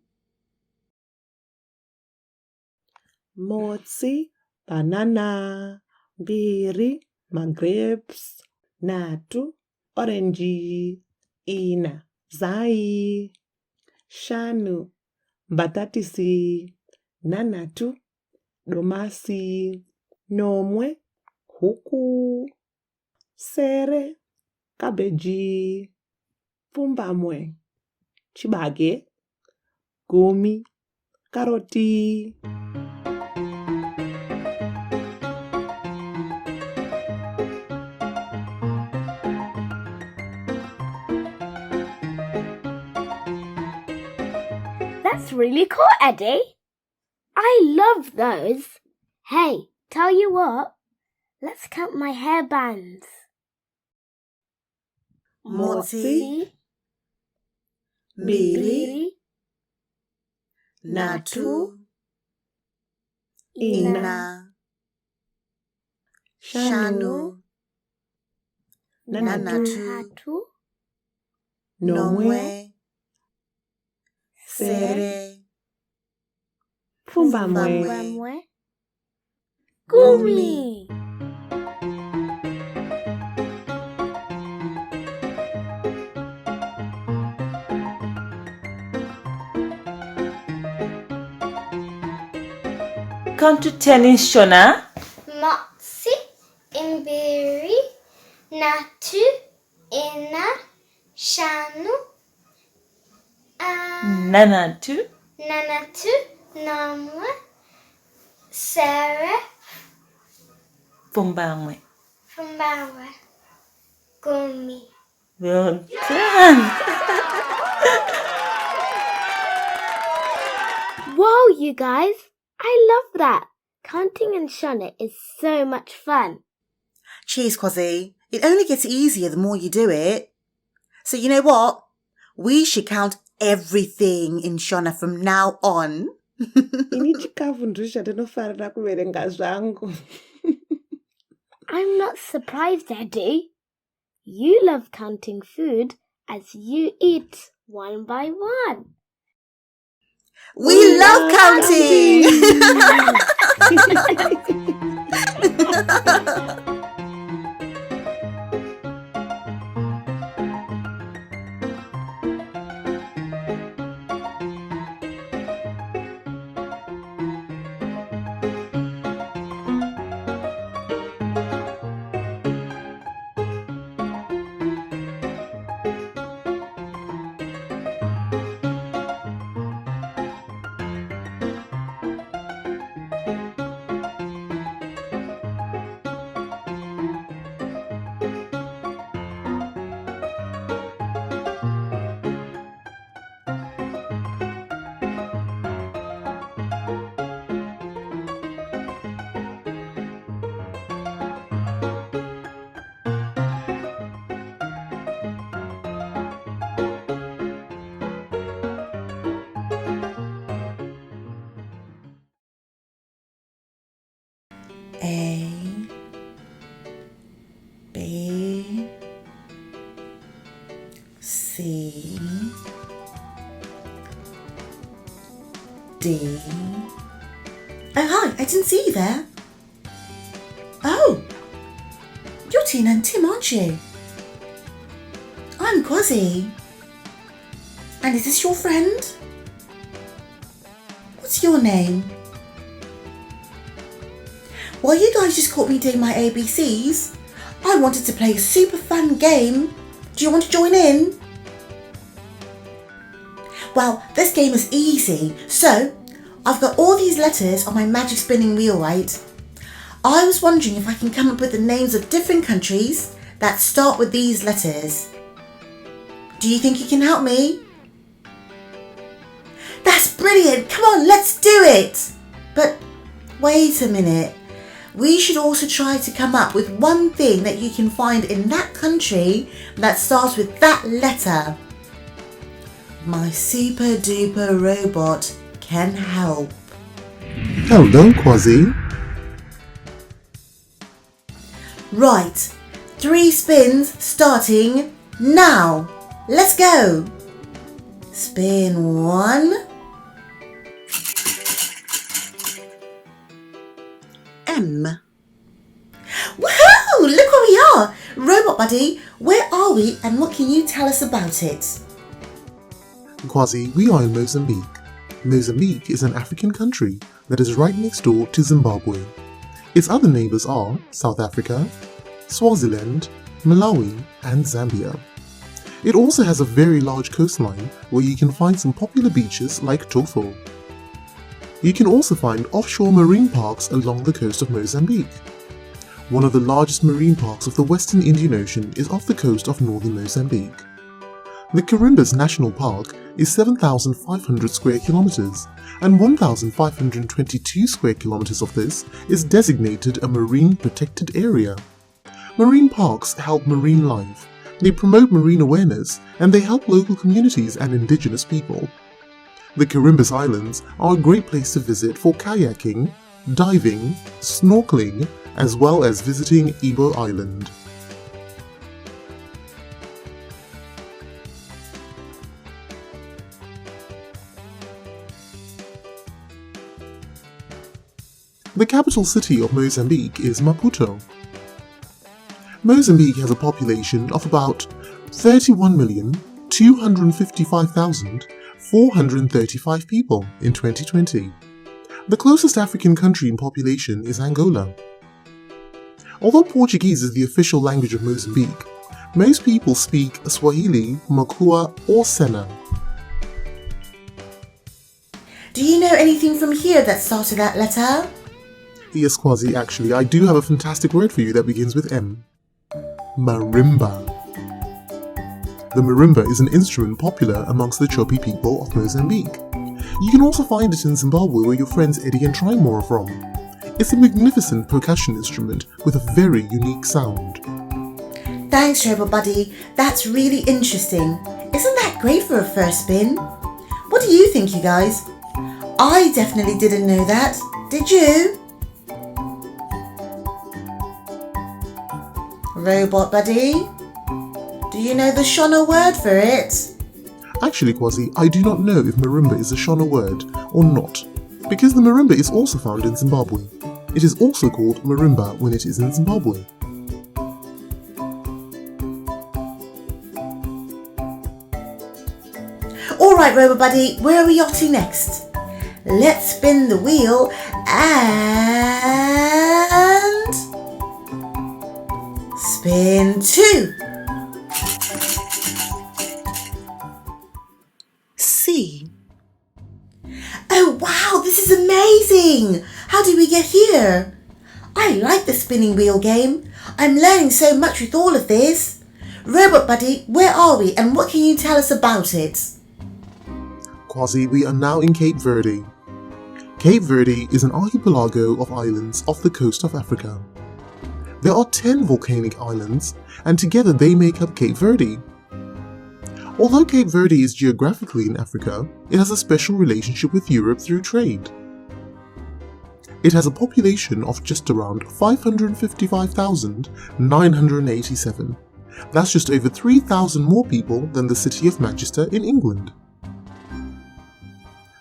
Motsi, banana, mbiri, grapes, natu, orange, ina, zai, shanu, mbatatisi, nanatu, domasi, nomwe, huku, sere, cabbage, pfumbamwe, chibage, gumi, karoti. That's really cool, Eddy. I love those. Hey, tell you what. Let's count my hairbands. Motsi, mbiri, natu, ina, shanu, nanatu, nomwe, sere, Pfumbamwe. Gumi. Count to 10 in Shona. Motsi, imbiri, natu, ina, shanu, Nanatu, nanatu, namwe, sere, Fumbamwe. fumbawe, gumi. Well done. Whoa, you guys. I love that. Counting in Shona is so much fun. Cheers, Kwazi. It only gets easier the more you do it. So you know what? We should count everything in Shona from now on. Ini chikafu ndizvo chatinofanira kuverenga zvangu. I'm not surprised, Eddy. You love counting food as you eat one by one. We love counting! A, B, C, D. Oh, hi, I didn't see you there. Oh, you're Tina and Tim, aren't you? I'm Kwazi. And is this your friend? What's your name? Well, you guys just caught me doing my ABCs. I wanted to play a super fun game. Do you want to join in? Well, this game is easy. So, I've got all these letters on my magic spinning wheel, right? I was wondering if I can come up with the names of different countries that start with these letters. Do you think you can help me? That's brilliant! Come on, let's do it! But wait a minute. We should also try to come up with one thing that you can find in that country that starts with that letter. My super duper robot can help. Hello, Kwazi. Right, 3 spins starting now. Let's go. Spin 1. M. Woohoo! Look where we are! Robot Buddy, where are we and what can you tell us about it? Kwazi, we are in Mozambique. Mozambique is an African country that is right next door to Zimbabwe. Its other neighbours are South Africa, Swaziland, Malawi and Zambia. It also has a very large coastline where you can find some popular beaches like Tofo. You can also find offshore marine parks along the coast of Mozambique. One of the largest marine parks of the Western Indian Ocean is off the coast of northern Mozambique. The Carimbas National Park is 7,500 square kilometers, and 1,522 square kilometers of this is designated a marine protected area. Marine parks help marine life, they promote marine awareness, and they help local communities and indigenous people. The Carimbas Islands are a great place to visit for kayaking, diving, snorkeling, as well as visiting Ibo Island. The capital city of Mozambique is Maputo. Mozambique has a population of about 31,255,435 people in 2020. The closest African country in population is Angola. Although Portuguese is the official language of Mozambique, most people speak Swahili, Makua or Sena. Do you know anything from here that starts with that letter? Yes, Kwazi, actually, I do have a fantastic word for you that begins with M. Marimba. The marimba is an instrument popular amongst the Chopi people of Mozambique. You can also find it in Zimbabwe, where your friends Eddy and Trymore are from. It's a magnificent percussion instrument with a very unique sound. Thanks, Robot Buddy. That's really interesting. Isn't that great for a first spin? What do you think, you guys? I definitely didn't know that. Did you? Robot Buddy, do you know the Shona word for it? Actually, Kwazi, I do not know if marimba is a Shona word or not, because the marimba is also found in Zimbabwe. It is also called marimba when it is in Zimbabwe. Alright, Robot Buddy, where are we off to next? Let's spin the wheel and... spin 2. C. Oh wow, this is amazing! How did we get here? I like the spinning wheel game. I'm learning so much with all of this. Robot Buddy, where are we and what can you tell us about it? Kwazi, we are now in Cape Verde. Cape Verde is an archipelago of islands off the coast of Africa. There are 10 volcanic islands, and together they make up Cape Verde. Although Cape Verde is geographically in Africa, it has a special relationship with Europe through trade. It has a population of just around 555,987. That's just over 3,000 more people than the city of Manchester in England.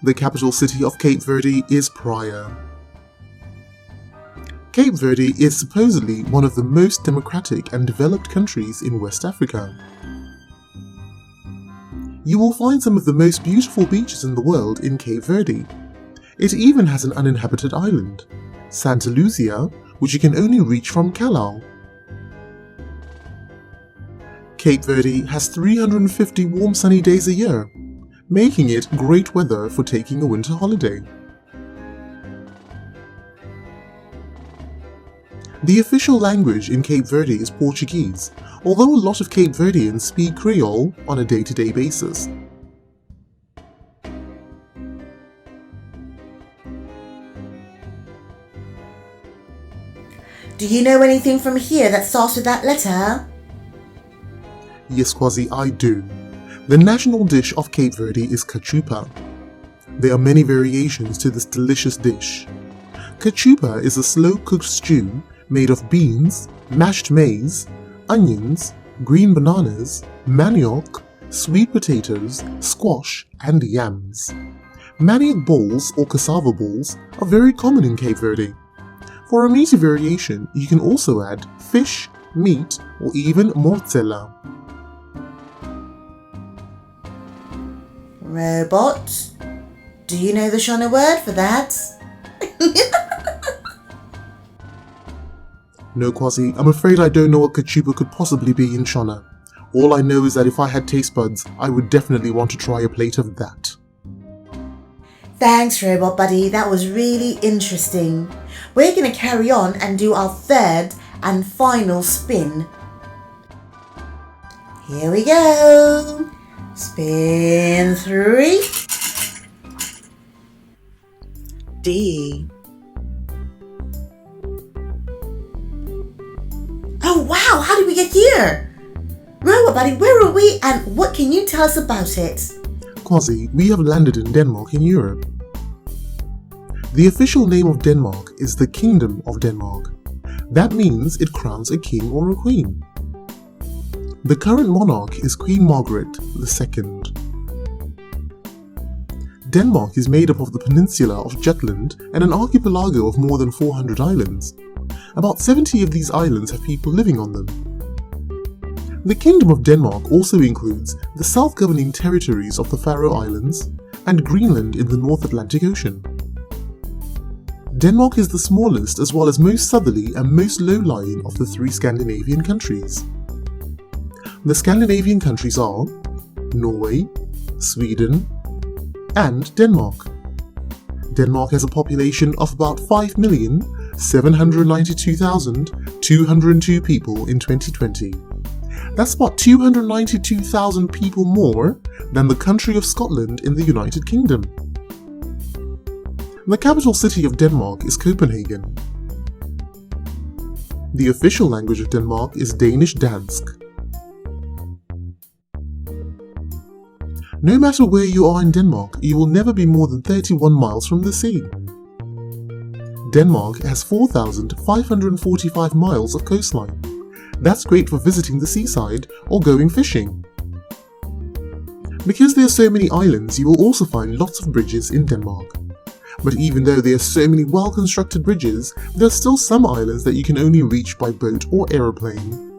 The capital city of Cape Verde is Praia. Cape Verde is supposedly one of the most democratic and developed countries in West Africa. You will find some of the most beautiful beaches in the world in Cape Verde. It even has an uninhabited island, Santa Lucia, which you can only reach from Callao. Cape Verde has 350 warm sunny days a year, making it great weather for taking a winter holiday. The official language in Cape Verde is Portuguese, although a lot of Cape Verdeans speak Creole on a day-to-day basis. Do you know anything from here that starts with that letter? Yes, Kwazi, I do. The national dish of Cape Verde is cachupa. There are many variations to this delicious dish. Cachupa is a slow-cooked stew made of beans, mashed maize, onions, green bananas, manioc, sweet potatoes, squash, and yams. Manioc balls or cassava balls are very common in Cape Verde. For a meaty variation, you can also add fish, meat, or even mortadella. Robot, do you know the Shona word for that? No, Kwazi, I'm afraid I don't know what cachupa could possibly be in Shona. All I know is that if I had taste buds, I would definitely want to try a plate of that. Thanks, Robot Buddy, that was really interesting. We're going to carry on and do our third and final spin. Here we go. Spin 3. D. Oh wow, how did we get here? Robot Buddy, where are we and what can you tell us about it? Kwazi, we have landed in Denmark in Europe. The official name of Denmark is the Kingdom of Denmark. That means it crowns a king or a queen. The current monarch is Queen Margaret II. Denmark is made up of the peninsula of Jutland and an archipelago of more than 400 islands. About 70 of these islands have people living on them. The Kingdom of Denmark also includes the self-governing territories of the Faroe Islands and Greenland in the North Atlantic Ocean. Denmark is the smallest as well as most southerly and most low-lying of the 3 Scandinavian countries. The Scandinavian countries are Norway, Sweden, and Denmark. Denmark has a population of about 5,792,202 people in 2020. That's about 292,000 people more than the country of Scotland in the United Kingdom. The capital city of Denmark is Copenhagen. The official language of Denmark is Danish Dansk. No matter where you are in Denmark, you will never be more than 31 miles from the sea. Denmark has 4,545 miles of coastline. That's great for visiting the seaside or going fishing. Because there are so many islands, you will also find lots of bridges in Denmark. But even though there are so many well-constructed bridges, there are still some islands that you can only reach by boat or aeroplane.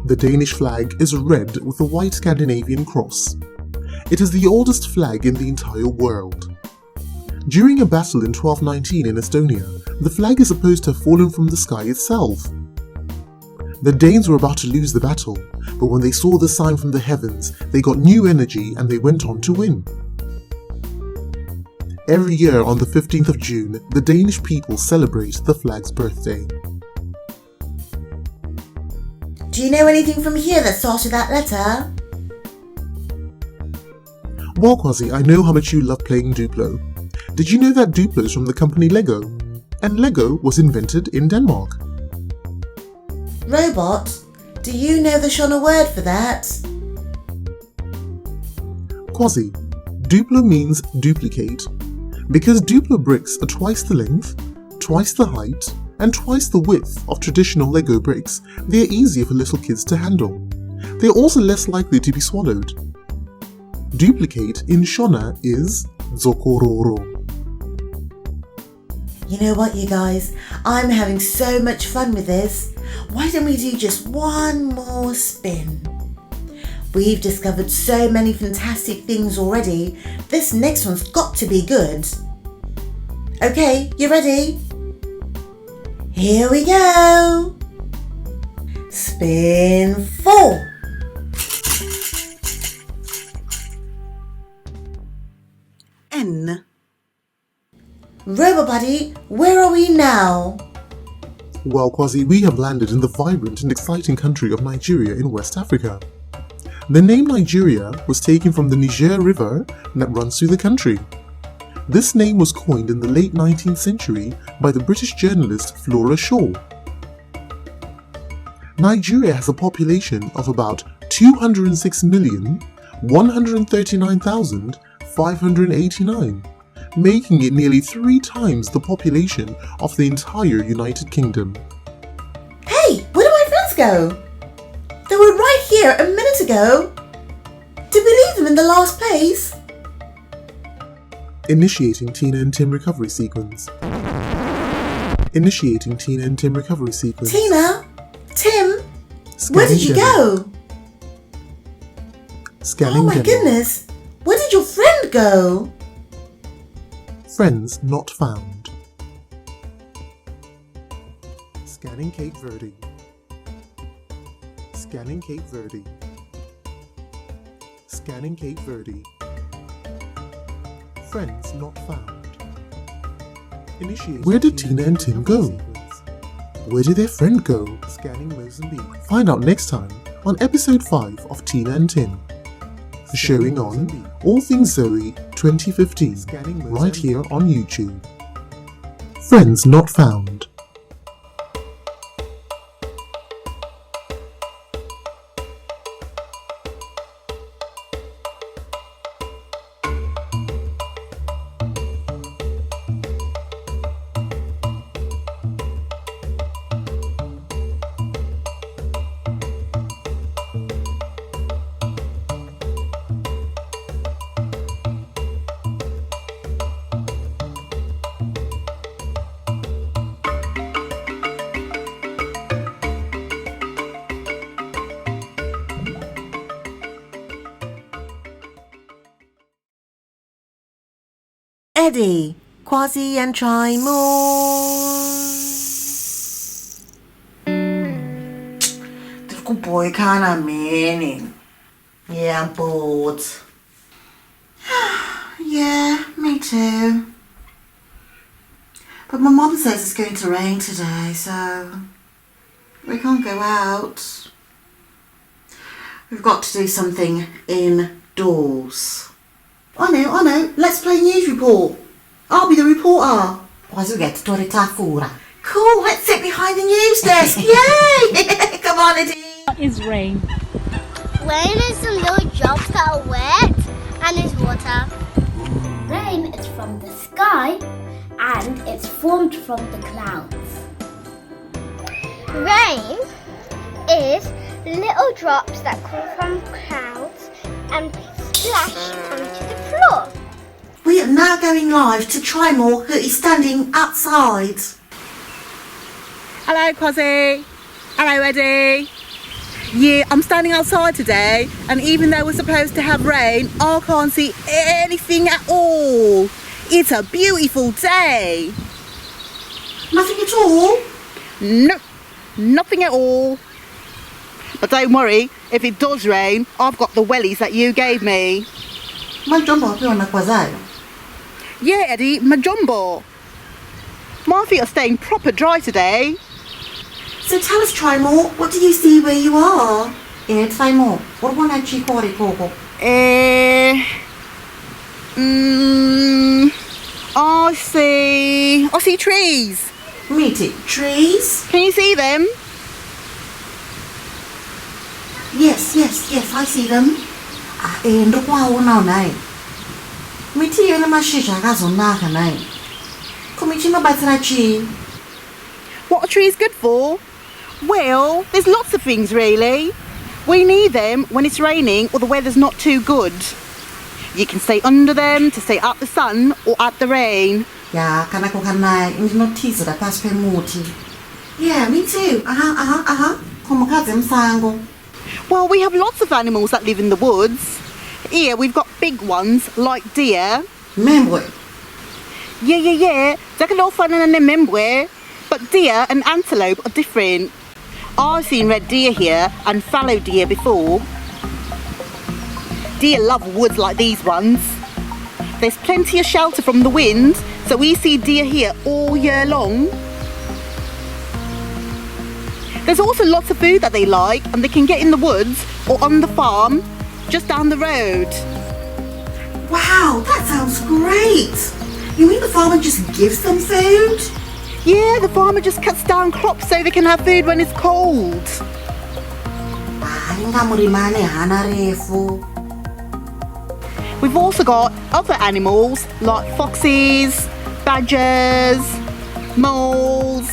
The Danish flag is red with a white Scandinavian cross. It is the oldest flag in the entire world. During a battle in 1219 in Estonia, the flag is supposed to have fallen from the sky itself. The Danes were about to lose the battle, but when they saw the sign from the heavens, they got new energy and they went on to win. Every year on the 15th of June, the Danish people celebrate the flag's birthday. Do you know anything from here that starts with that letter? Well, Kwazi, I know how much you love playing Duplo. Did you know that Duplo is from the company Lego? And Lego was invented in Denmark. Robot, do you know the Shona word for that? Kwazi, Duplo means duplicate. Because Duplo bricks are twice the length, twice the height, and twice the width of traditional Lego bricks, they are easier for little kids to handle. They are also less likely to be swallowed. Duplicate in Shona is Zokororo. You know what, you guys? I'm having so much fun with this. Why don't we do just one more spin? We've discovered so many fantastic things already. This next one's got to be good. Okay, you ready? Here we go. Spin 4. N. Robo Buddy, where are we now? Well, Kwazi, we have landed in the vibrant and exciting country of Nigeria in West Africa. The name Nigeria was taken from the Niger River that runs through the country. This name was coined in the late 19th century by the British journalist Flora Shaw. Nigeria has a population of about 206,139,589, making it nearly 3 times the population of the entire United Kingdom. Hey, where did my friends go? They were right here a minute ago. Did we leave them in the last place? Initiating Tina and Tim recovery sequence. Initiating Tina and Tim recovery sequence. Tina? Tim? Where did you go? Scanning Oh my demo. goodness! Where did your friend go? Friends not found. Scanning Cape Verde. Scanning Cape Verde. Scanning Cape Verde. Friends not found. Initiating. Where did Tina and Tim go? Where did their friend go? Scanning Mozambique. Find out next time on episode 5 of Tina and Tim. Showing on All Things Zoe 2015 right here on YouTube. Friends not found. Eddy Kwazi and Trymore. Little boy kinda meaning. Yeah, I'm bored. Yeah, me too. But my mum says it's going to rain today, so we can't go out. We've got to do something indoors. I know. Let's play news report. I'll be the reporter. Cool, let's sit behind the news desk. Yay! Come on, Eddy. What is rain? Rain is some little drops that are wet and is water. Rain is from the sky and it's formed from the clouds. Rain is little drops that come from clouds and splash onto the floor. We are now going live to Trymore, who is standing outside. Hello, Kwazi. Hello, Eddy. Yeah, I'm standing outside today, and even though we're supposed to have rain, I can't see anything at all. It's a beautiful day. Nothing at all? No, nothing at all. But don't worry, if it does rain, I've got the wellies that you gave me. Yeah, Eddy, my jumbo. My feet are staying proper dry today. So tell us, Trymore, what do you see where you are? Trymore, what one actually call it, Coco? I see trees. Meet it, trees? Can you see them? Yes, I see them. And wow, no, no. miti ine mashizha akazonaka nayo. Ko miti inobatsira chii? What are trees good for? Well, there's lots of things really. We need them when it's raining or the weather's not too good. You can stay under them to stay out the sun or out the rain. Ya, kana kukanaya ndinotizira pasi pemuti. Yeah, me too. Komukadzi musango. Well, we have lots of animals that live in the woods. Here we've got big ones like deer. Membwe. Yeah. Zakalofana and membwe. But deer and antelope are different. I've seen red deer here and fallow deer before. Deer love woods like these ones. There's plenty of shelter from the wind, so we see deer here all year long. There's also lots of food that they like and they can get in the woods or on the farm just down the road. Wow, that sounds great. You mean the farmer just gives them food? Yeah, the farmer just cuts down crops so they can have food when it's cold. We've also got other animals like foxes, badgers, moles,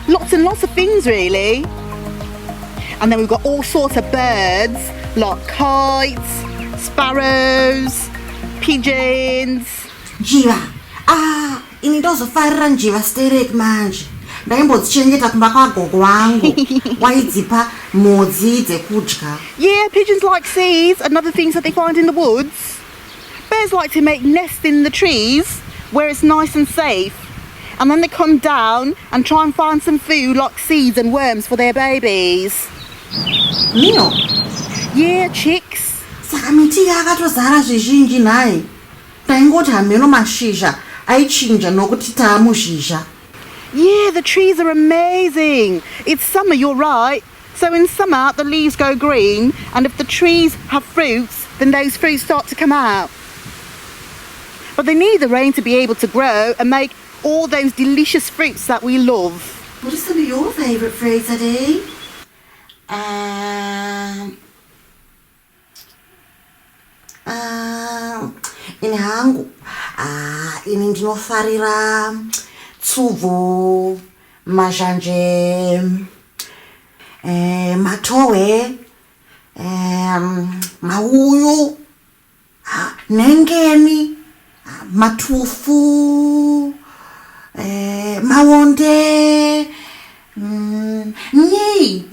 lots and lots of things really. And then we've got all sorts of birds like kites, sparrows, pigeons. Jiva, ini ndozofarira njiva stereki manje. Ndaimbodzichengeta kumba kwagogo wangu. Waidzipa modzi dzekudya. Yeah, pigeons like seeds and other things that they find in the woods. Bears like to make nests in the trees where it's nice and safe. And then they come down and try and find some food like seeds and worms for their babies. Mino? Yeah, chicks. Saka miti yakatozara zvizhinji nai. Taingoti hameno mashizha aichinja nokuti taamuzhizha. Yeah, the trees are amazing. It's summer, you're right. So in summer, the leaves go green, and if the trees have fruits, then those fruits start to come out. But they need the rain to be able to grow and make all those delicious fruits that we love. What are some of your favourite fruits, Eddy? Ini hangu. Ini ndinofarira tsuvu, mazhanje, matowe, mauyu, nengeni, matufu, mawonde, nyi,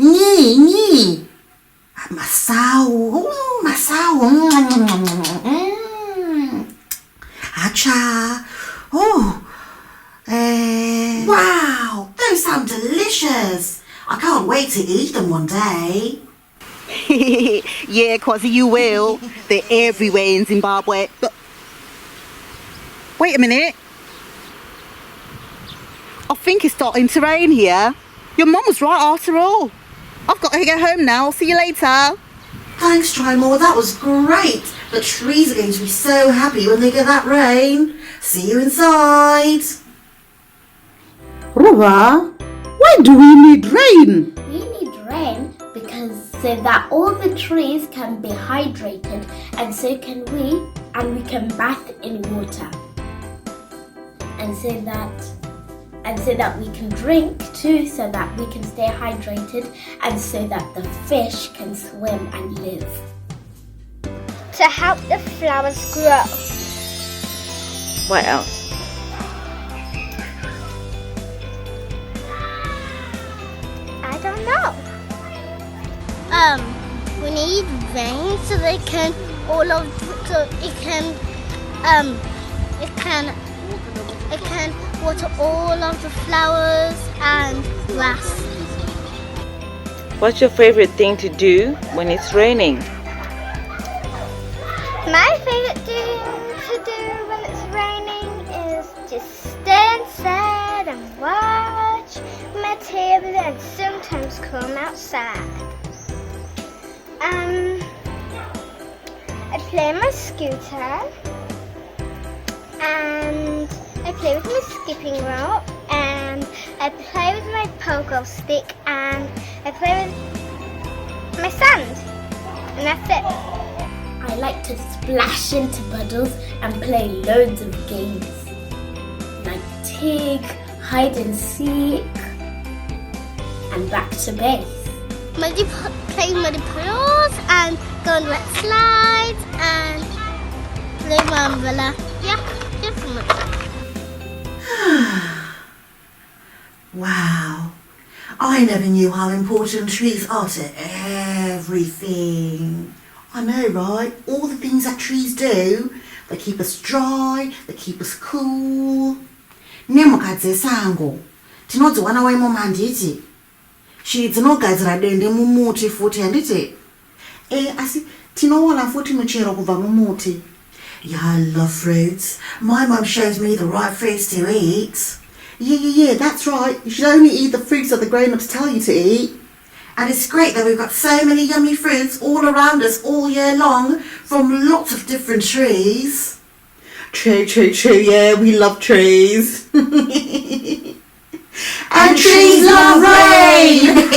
masau, acha, wow, those sound delicious. I can't wait to eat them one day. Yeah, Kwazi, you will. They're everywhere in Zimbabwe. But wait a minute. I think it's starting to rain here. Your mum was right after all. I've got to go home now. I'll see you later. Thanks, Trymore. That was great. The trees are going to be so happy when they get that rain. See you inside. Ruba, why do we need rain? We need rain because so that all the trees can be hydrated, and so can we, and we can bath in water, and so that we can drink too, so that we can stay hydrated, and so that the fish can swim and live. To help the flowers grow. What else? I don't know. We need rain so they can it can water all of the flowers and grass. What's your favorite thing to do when it's raining? My favorite thing to do when it's raining is just stay inside and watch my TV and sometimes come outside. I play my scooter and I play with my skipping rope and I play with my pogo stick and I play with my sand, and that's it. I I like to splash into puddles and play loads of games. Like Tig, hide and seek, and back to base. Play muddy puddles and go on wet slides and play my umbrella. Yeah, different much. Wow, I never knew how important trees are to everything. I know, right? All the things that trees do, they keep us dry, they keep us cool. Nemukadzi sango, tinodziwana waimo manditi. Shiri dzinogadzira dende mumuti futi handiti. Asi tinowana futi michero kubva mumuti. Yeah, I love fruits. My mum shows me the right fruits to eat. Yeah, that's right. You should only eat the fruits that the grown-ups tell you to eat. And it's great that we've got so many yummy fruits all around us all year long from lots of different trees. True, yeah, we love trees. And trees love rain!